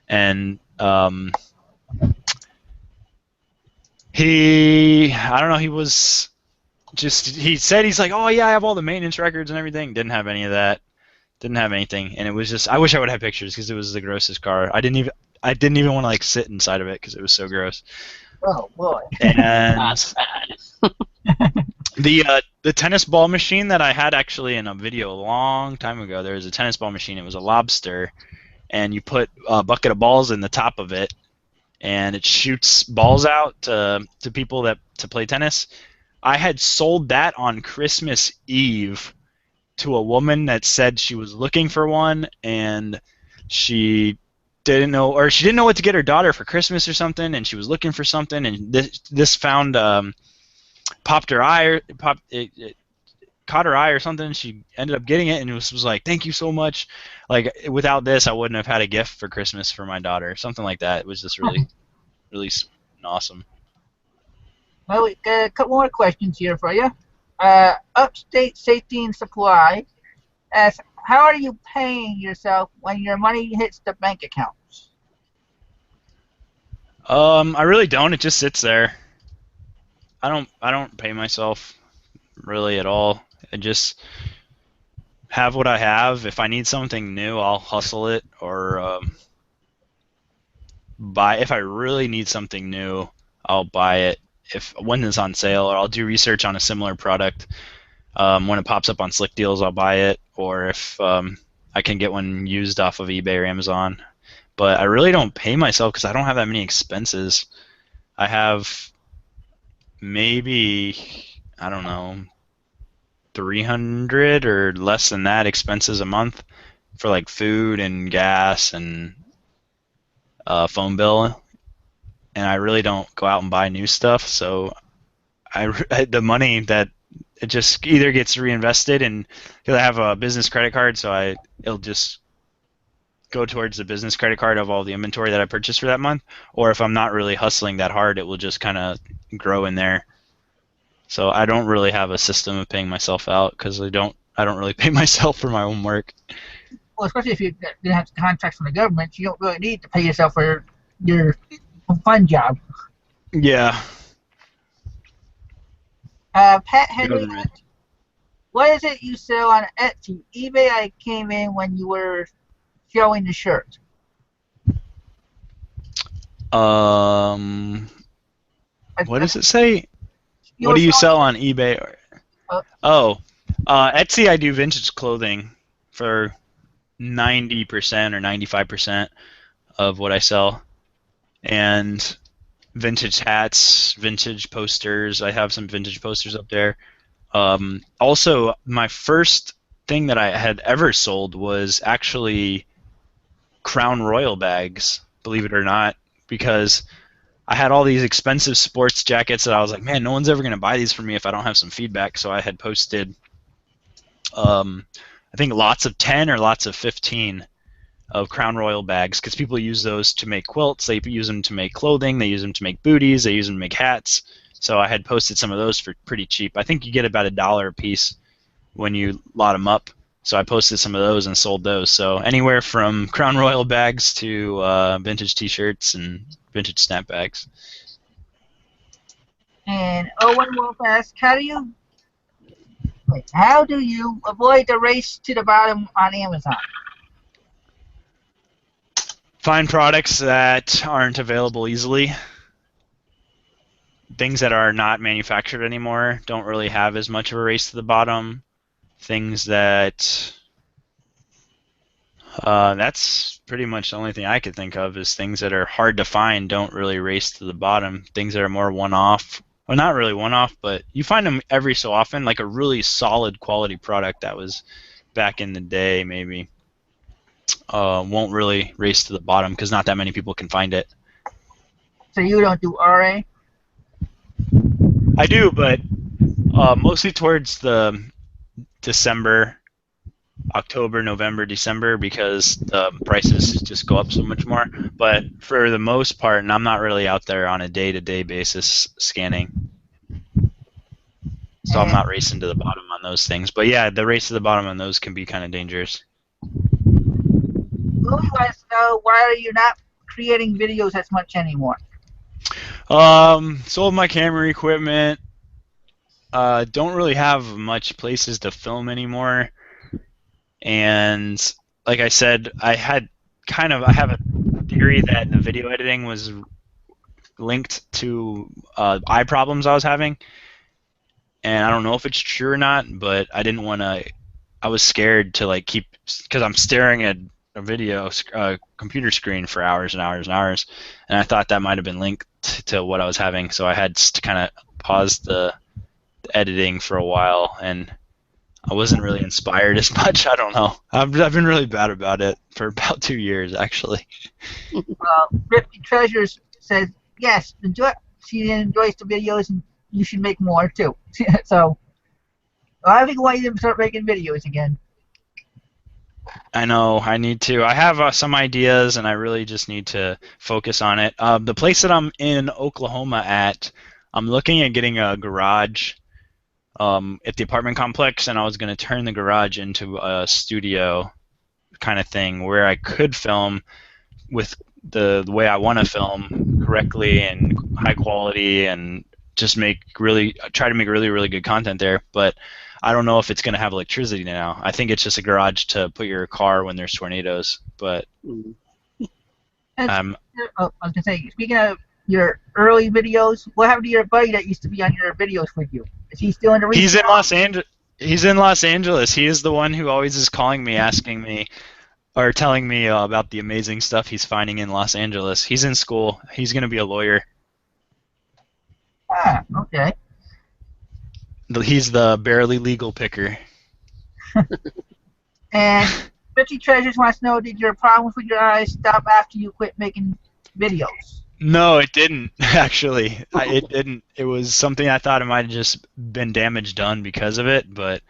And I don't know, he said he's like, oh yeah, I have all the maintenance records and everything. Didn't have any of that. Didn't have anything. And it was just, I wish I would have pictures because it was the grossest car. I didn't even want to like sit inside of it because it was so gross. Oh boy. And the tennis ball machine that I had actually in a video a long time ago, there was a tennis ball machine. It was a lobster, and you put a bucket of balls in the top of it, and it shoots balls out to people to play tennis. I had sold that on Christmas Eve to a woman that said she was looking for one, and she didn't know what to get her daughter for Christmas or something, and she was looking for something, and this found popped her eye, it caught her eye or something. She ended up getting it, and it was like, thank you so much. Like, without this, I wouldn't have had a gift for Christmas for my daughter, something like that. It was just really awesome. Well, we got a couple more questions here for you. Upstate Safety and Supply asks, how are you paying yourself when your money hits the bank accounts? I really don't. It just sits there. I don't pay myself really at all. I just have what I have. If I need something new, I'll hustle it, or buy. If I really need something new, I'll buy it when it's on sale, or I'll do research on a similar product. When it pops up on Slick Deals, I'll buy it, or if I can get one used off of eBay or Amazon. But I really don't pay myself because I don't have that many expenses. I have maybe, I don't know, 300 or less than that expenses a month for like food and gas and phone bill, and I really don't go out and buy new stuff. So the money that it just either gets reinvested, and because I have a business credit card, so it'll just go towards the business credit card of all the inventory that I purchased for that month, or if I'm not really hustling that hard, it will just kind of grow in there. So I don't really have a system of paying myself out because I don't really pay myself for my own work. Well, especially if you didn't have contracts from the government, you don't really need to pay yourself for your fun job. Yeah. Pat Henry, what is it you sell on Etsy? eBay, I came in when you were showing the shirt. What does it say? You What were do you selling- sell on eBay? Uh, Etsy, I do vintage clothing for 90% or 95% of what I sell. And vintage hats, vintage posters. I have some vintage posters up there. Also, my first thing that I had ever sold was actually Crown Royal bags, believe it or not, because I had all these expensive sports jackets that I was like, man, no one's ever going to buy these for me if I don't have some feedback. So I had posted, I think lots of 10 or lots of 15 of Crown Royal bags, because people use those to make quilts, they use them to make clothing, they use them to make booties, they use them to make hats. So I had posted some of those for pretty cheap. I think you get about $1 a piece when you lot them up. So I posted some of those and sold those. So anywhere from Crown Royal bags to vintage T-shirts and vintage snapbacks. And Owen Wolf asks, how do you avoid the race to the bottom on Amazon? Find products that aren't available easily. Things that are not manufactured anymore don't really have as much of a race to the bottom. Things that that's pretty much the only thing I could think of is things that are hard to find don't really race to the bottom. Things that are more one-off. Well, not really one-off, but you find them every so often, like a really solid quality product that was back in the day maybe won't really race to the bottom because not that many people can find it. So you don't do RA? I do, but mostly towards the December, October, November, December, because the prices just go up so much more. But for the most part, and I'm not really out there on a day-to-day basis scanning, so I'm not racing to the bottom on those things. But yeah, the race to the bottom on those can be kind of dangerous. Louis wants to know, why are you not creating videos as much anymore? Sold my camera equipment. Don't really have much places to film anymore. And like I said, I have a theory that the video editing was linked to eye problems I was having. And I don't know if it's true or not, but I didn't want to. I was scared to like keep, because I'm staring at a video computer screen for hours and hours and hours, and I thought that might have been linked to what I was having. So I had to kind of pause the editing for a while, and I wasn't really inspired as much. I don't know. I've been really bad about it for about 2 years, actually. Rifty Treasures says, yes, she enjoys the videos and you should make more too. So I think why you start making videos again. I know, I need to. I have some ideas, and I really just need to focus on it. The place that I'm in Oklahoma at, I'm looking at getting a garage at the apartment complex, and I was going to turn the garage into a studio kind of thing where I could film with the way I want to film correctly and high quality, and just try to make really, really good content there. But I don't know if it's going to have electricity now. I think it's just a garage to put your car when there's tornadoes. But I was going to say, speaking of your early videos, what happened to your buddy that used to be on your videos with you? Is he still in the He's in Los Angeles. He's in Los Angeles. He is the one who always is calling me, asking me, or telling me about the amazing stuff he's finding in Los Angeles. He's in school. He's going to be a lawyer. Ah, okay. He's the barely legal picker. And Richie Treasures wants to know, did your problems with your eyes stop after you quit making videos? No, it didn't, actually. It didn't. It was something I thought it might have just been damage done because of it, but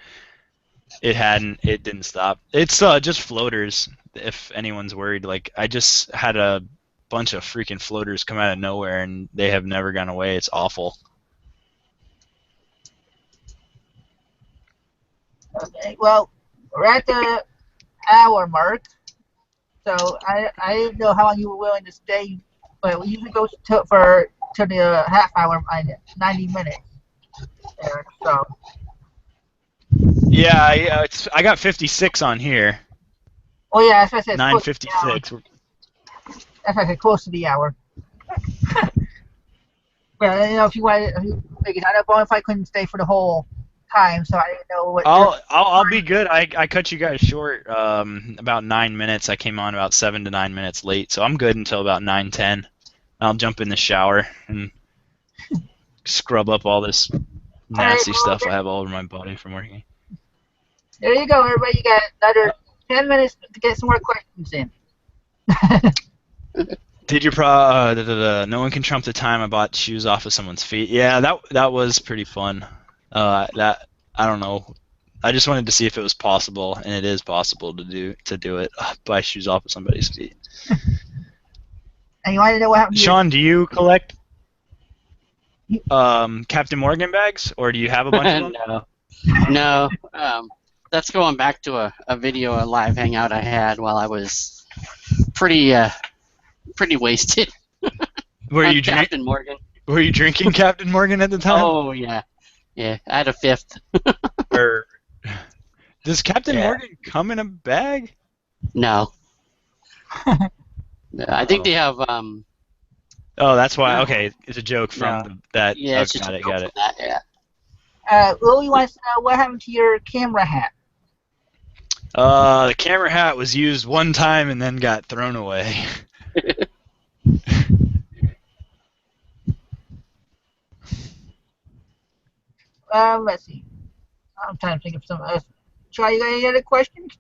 it hadn't. It didn't stop. It's just floaters, if anyone's worried. Like, I just had a bunch of freaking floaters come out of nowhere, and they have never gone away. It's awful. Okay, well, we're at the hour mark, so I didn't know how long you were willing to stay, but we usually go to the half hour, 90 minutes there, so. Yeah, I got 56 on here. Oh yeah, that's what I said. 9:56. That's why I said close to the hour. Well, you know, if you wanted, because I know Bonafide couldn't stay for the whole time, so I didn't know what. I'll be good. I cut you guys short about 9 minutes. I came on about 7 to 9 minutes late, so I'm good until about 9:10. I'll jump in the shower and scrub up all this nasty stuff I have all over my body from working. There you go, everybody. You got another 10 minutes to get some more questions in. Did you no one can trump the time I bought shoes off of someone's feet. Yeah, that was pretty fun. That I don't know. I just wanted to see if it was possible, and it is possible to do it. Buy shoes off of somebody's feet. And you want to know what happened to Sean, do you collect Captain Morgan bags, or do you have a bunch of them? No. That's going back to a video, a live hangout I had while I was pretty wasted. Were you Captain Morgan? Were you drinking Captain Morgan at the time? Oh yeah, I had a fifth. Or does Captain Morgan come in a bag? No. I think they have. Oh, that's why. Okay, it's a joke from that. Yeah, it's got just it. Got it. That, yeah. Lily wants to know what happened to your camera hat. The camera hat was used one time and then got thrown away. Let's see. I'm trying to think of something else. Try, you got any other questions?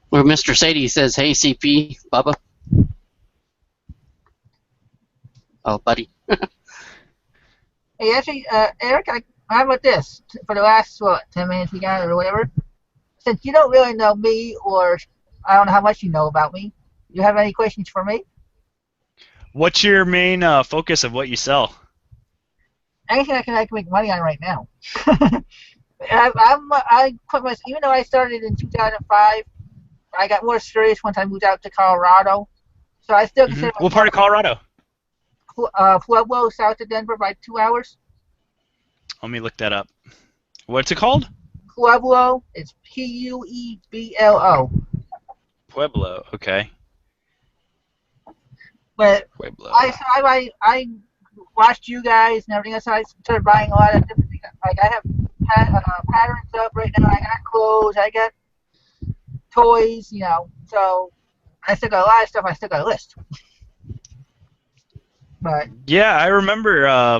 Where Mr. Sadie says, "Hey CP, Bubba." Oh, buddy. Hey, actually, Eric, how about this? For the last, 10 minutes we got or whatever, since you don't really know me, or I don't know how much you know about me, you have any questions for me? What's your main focus of what you sell? Anything I can make money on right now. I put my, even though I started in 2005, I got more serious once I moved out to Colorado. So I still consider. What part of Colorado? Pueblo, south of Denver, by 2 hours. Let me look that up. What's it called? Pueblo. It's Pueblo. Pueblo. Okay. But Pueblo. I watched you guys and everything else. So I started buying a lot of different things. Like I have patterns up right now. I got clothes. I got toys. You know. So I still got a lot of stuff. I still got a list. But yeah, I remember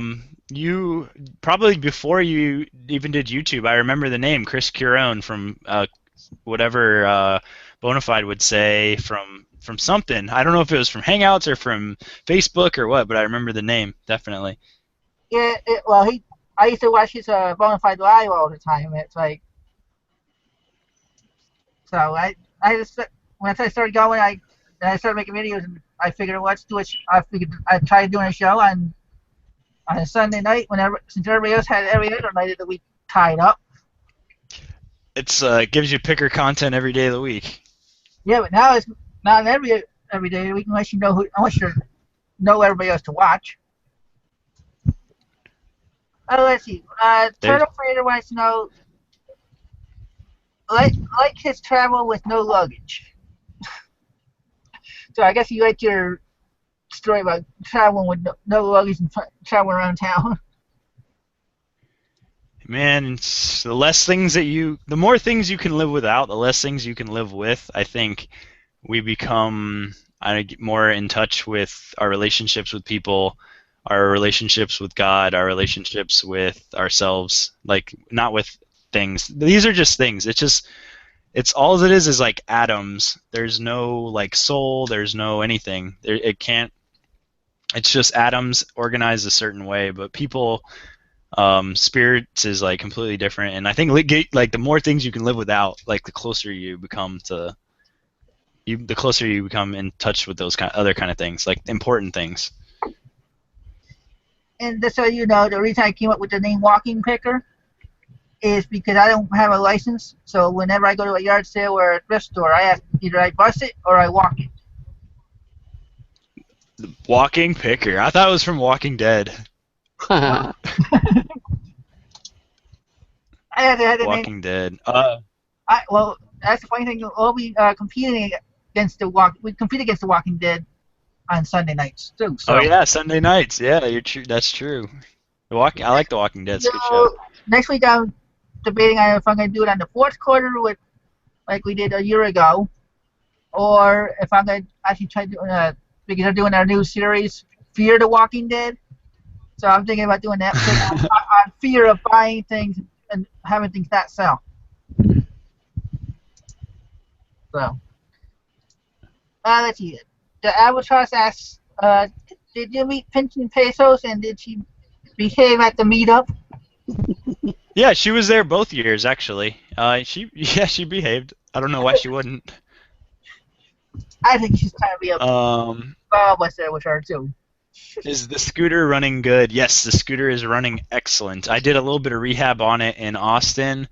you probably before you even did YouTube. I remember the name Chris Curone from whatever Bonafide would say from something. I don't know if it was from Hangouts or from Facebook or what, but I remember the name definitely. Yeah, I used to watch his Bonafide Live all the time. It's like, so I just, once I started going, I started making videos, and I figured, let's do it. I figured I'd try doing a show on a Sunday night, since everybody else had every other night of the week tied up. It's gives you picker content every day of the week. Yeah, but now it's not every day of the week unless you know everybody else to watch. Oh, let's see. Turtle Trader wants to know, like his travel with no luggage. So I guess you like your story about traveling with no luggage and traveling around town. Man, it's the more things you can live without, the less things you can live with. I think we become more in touch with our relationships with people, our relationships with God, our relationships with ourselves. Like, not with things. These are just things. It's all it is like atoms. There's no like soul. There's no anything. It's just atoms organized a certain way. But people, spirits is like completely different. And I think like the more things you can live without, like the closer you become in touch with those other kind of things, like important things. And just so you know, the reason I came up with the name Walking Picker is because I don't have a license. So whenever I go to a yard sale or a thrift store, either I bus it or I walk it. The Walking Picker. I thought it was from Walking Dead. I had to name. Walking Dead. Well, that's the funny thing. We'll be competing against We compete against the Walking Dead on Sunday nights too. So. Oh yeah, Sunday nights. Yeah, you're true. That's true. I like The Walking Dead. It's a good show. Next week I'm debating on if I'm going to do it on the fourth quarter like we did a year ago, or if I'm going to actually try to because they're doing our new series, Fear the Walking Dead. So I'm thinking about doing that on fear of buying things and having things not sell. So, let's see. The Albatross asks, did you meet Pinching Pesos and did she behave at the meetup? Yeah, she was there both years actually. She behaved. I don't know why she wouldn't. I think she's trying to be a was there with her too. Is the scooter running good? Yes, the scooter is running excellent. I did a little bit of rehab on it in Austin,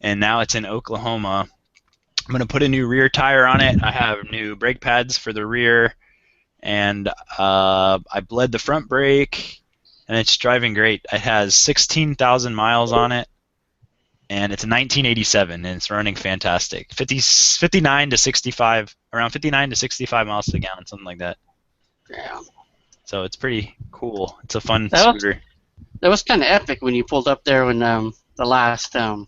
and now it's in Oklahoma. I'm going to put a new rear tire on it. I have new brake pads for the rear, and I bled the front brake, and it's driving great. It has 16,000 miles on it, and it's a 1987, and it's running fantastic. 59 to 65, around 59 to 65 miles to the gallon, something like that. Yeah. So it's pretty cool. It's a fun scooter. That was kind of epic when you pulled up there when the last green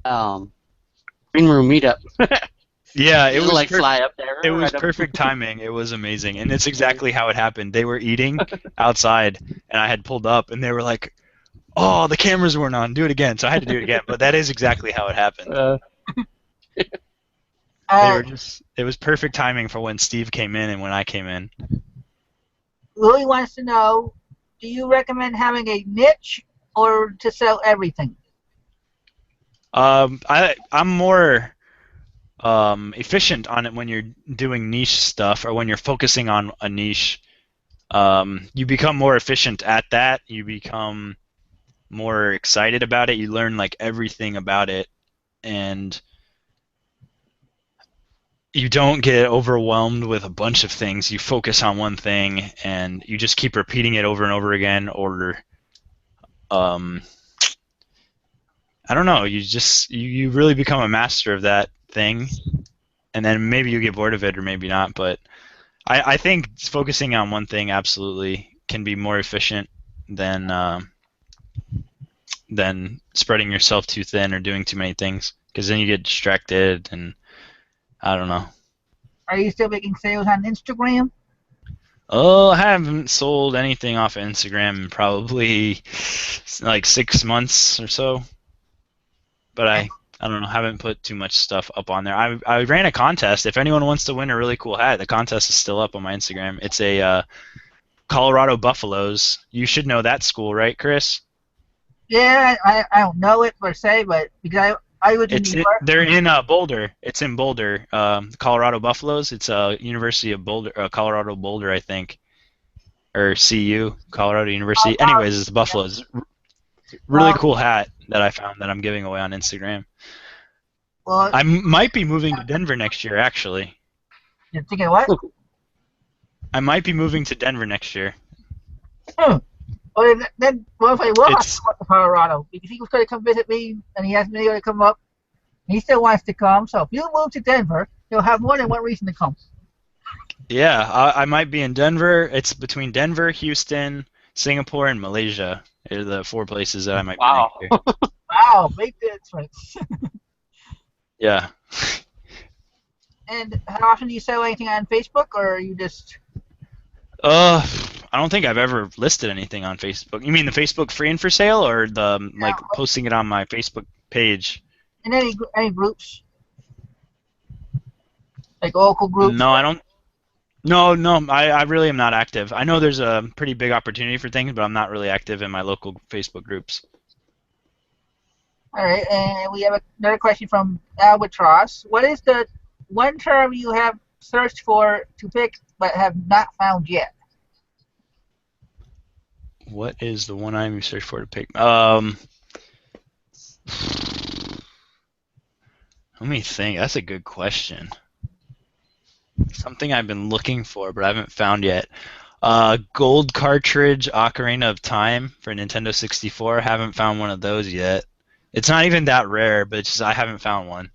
room meetup. Yeah, it was like fly up there. It was perfect timing. It was amazing, and it's exactly how it happened. They were eating outside, and I had pulled up, and they were like, "Oh, the cameras weren't on. Do it again." So I had to do it again. But that is exactly how it happened. It was perfect timing for when Steve came in and when I came in. Louis wants to know, do you recommend having a niche or to sell everything? I'm more efficient on it when you're doing niche stuff or when you're focusing on a niche. You become more efficient at that. You become more excited about it. You learn like everything about it, and you don't get overwhelmed with a bunch of things. You focus on one thing, and you just keep repeating it over and over again. Or, I don't know. You really become a master of that thing, and then maybe you get bored of it, or maybe not. But I think focusing on one thing absolutely can be more efficient than spreading yourself too thin or doing too many things, because then you get distracted, and I don't know. Are you still making sales on Instagram? Oh, I haven't sold anything off of Instagram in probably like 6 months or so. But I don't know, haven't put too much stuff up on there. I ran a contest. If anyone wants to win a really cool hat, the contest is still up on my Instagram. It's a Colorado Buffaloes. You should know that school, right, Chris? Yeah, I don't know it per se, but because I was in New York. They're in Boulder. It's in Boulder. Colorado Buffaloes. It's University of Boulder, Colorado Boulder, I think, or CU, Colorado University. Anyways, it's the Buffaloes. Really cool hat that I found that I'm giving away on Instagram. Well, I might be moving to Denver next year, actually. You're thinking what? I might be moving to Denver next year. Well, then if I will have to come up to Colorado, because he was going to come visit me, and he asked me to come up. He still wants to come, so if you move to Denver, he'll have more than one reason to come. Yeah, I might be in Denver. It's between Denver, Houston, Singapore, and Malaysia. They're the 4 places that I might be next year. Wow, big difference. Yeah. And how often do you sell anything on Facebook, or are you just... I don't think I've ever listed anything on Facebook. You mean the Facebook free and for sale, or the posting it on my Facebook page? In any groups? Like local groups? No, I don't. No, I really am not active. I know there's a pretty big opportunity for things, but I'm not really active in my local Facebook groups. All right, and we have another question from Albatross. What is the one term you have searched for to pick but have not found yet? What is the one I'm searching for to pick? Let me think. That's a good question. Something I've been looking for but I haven't found yet. Gold cartridge Ocarina of Time for Nintendo 64. Haven't found one of those yet. It's not even that rare, but it's just I haven't found one.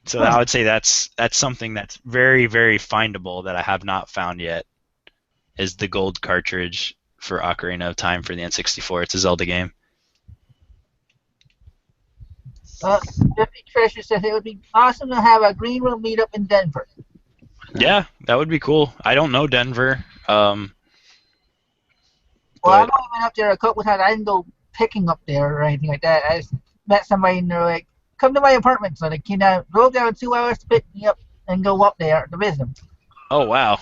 So I would say that's something that's very, very findable that I have not found yet. Is the gold cartridge for Ocarina of Time for the N64. It's a Zelda game. Jeffy Treasure says it would be awesome to have a green room meetup in Denver. Yeah, that would be cool. I don't know Denver. Well, But- I've only been up there a couple times. I didn't go picking up there or anything like that. I just met somebody and they're like, come to my apartment. So they came down, drove down 2 hours to pick me up and go up there to visit them. Oh, wow.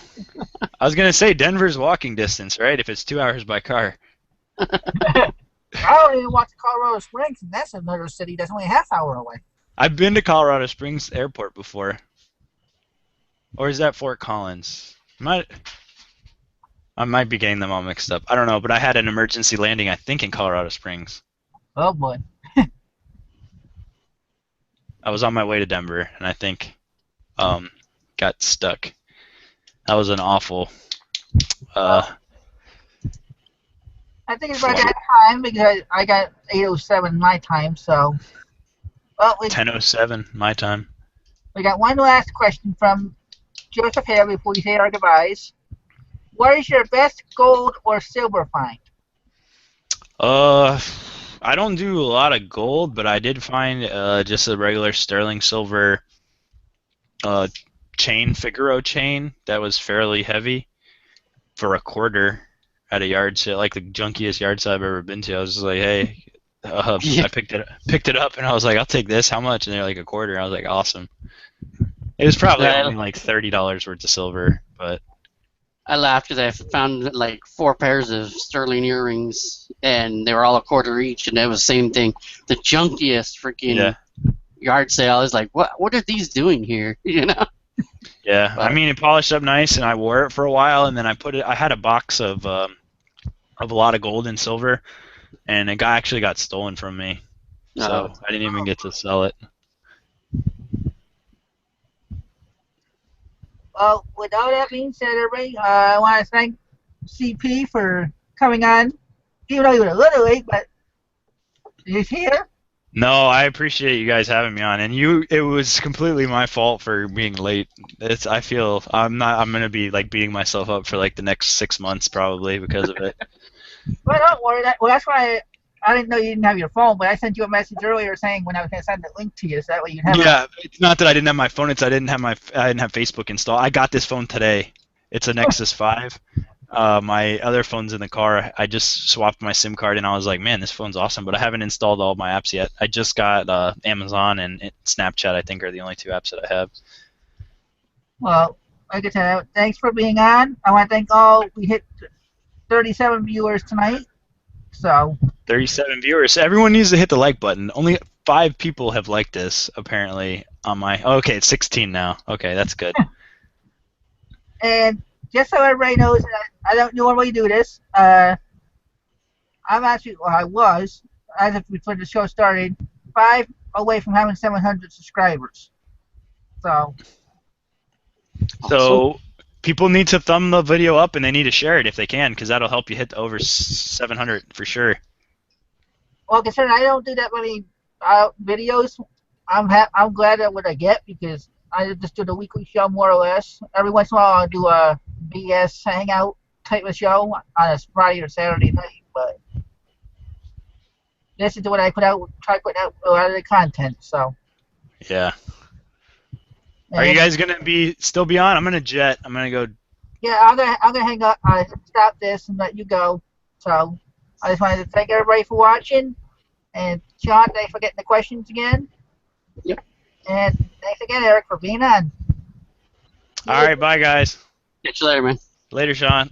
I was going to say Denver's walking distance, right? If it's 2 hours by car. I don't even walk to Colorado Springs, and that's another city that's only a half hour away. I've been to Colorado Springs Airport before. Or is that Fort Collins? I might be getting them all mixed up. I don't know, but I had an emergency landing, I think, in Colorado Springs. Oh, boy. I was on my way to Denver, and I think got stuck. That was an awful... I think it's about that time because I got 8:07 my time, so... Well, 10:07 my time. we got one last question from Joseph Hale before we say our goodbyes. What is your best gold or silver find? I don't do a lot of gold, but I did find just a regular sterling silver chain, Figaro chain that was fairly heavy for a quarter at a yard sale, like the junkiest yard sale I've ever been to. I was just like, hey, I picked it up and I was like, I'll take this. How much? And they're like a quarter. I was like, awesome. It was probably only like $30 worth of silver, but I laughed because I found like 4 pairs of sterling earrings, and they were all a quarter each, and it was the same thing. The junkiest freaking yard sale is like, what are these doing here? You know? Yeah, I mean, it polished up nice, and I wore it for a while, and then I had a box of a lot of gold and silver, and it actually got stolen from me, so I didn't even get to sell it. Well, with all that being said, everybody, I want to thank CP for coming on, even though he was a little late, but he's here. No, I appreciate you guys having me on, and it was completely my fault for being late. I feel I'm gonna be like beating myself up for like the next 6 months probably because of it. Well, don't worry. That's why I didn't know you didn't have your phone, but I sent you a message earlier saying when I was going to send the link to you, so that way you'd have Yeah, it's not that I didn't have my phone. It's I didn't have Facebook installed. I got this phone today. It's a Nexus 5. My other phone's in the car. I just swapped my SIM card, and I was like, man, this phone's awesome, but I haven't installed all my apps yet. I just got Amazon and Snapchat, I think, are the only 2 apps that I have. Well, like I said, thanks for being on. I want to thank all. We hit 37 viewers tonight, so 37 viewers. Everyone needs to hit the like button. Only 5 people have liked this, apparently, on my... Okay, it's 16 now. Okay, that's good. and just so everybody knows, I don't normally do this. I'm actually, well, I was, as if before the show started, 5 away from having 700 subscribers. So people need to thumb the video up, and they need to share it if they can, because that'll help you hit over 700 for sure. Well, considering I don't do that many videos, I'm glad at what I get because I just do the weekly show more or less. Every once in a while I'll do a BS hangout type of show on a Friday or Saturday night, but this is what I try putting out a lot of the content. So Yeah. Are you guys gonna still be on? I'm gonna jet. I'm gonna go. Yeah, I'm gonna hang up. Stop this and let you go. So I just wanted to thank everybody for watching, and Sean, thanks for getting the questions again. Yep. And thanks again, Eric, for being on. All right, bye guys. Catch you later, man. Later, Sean.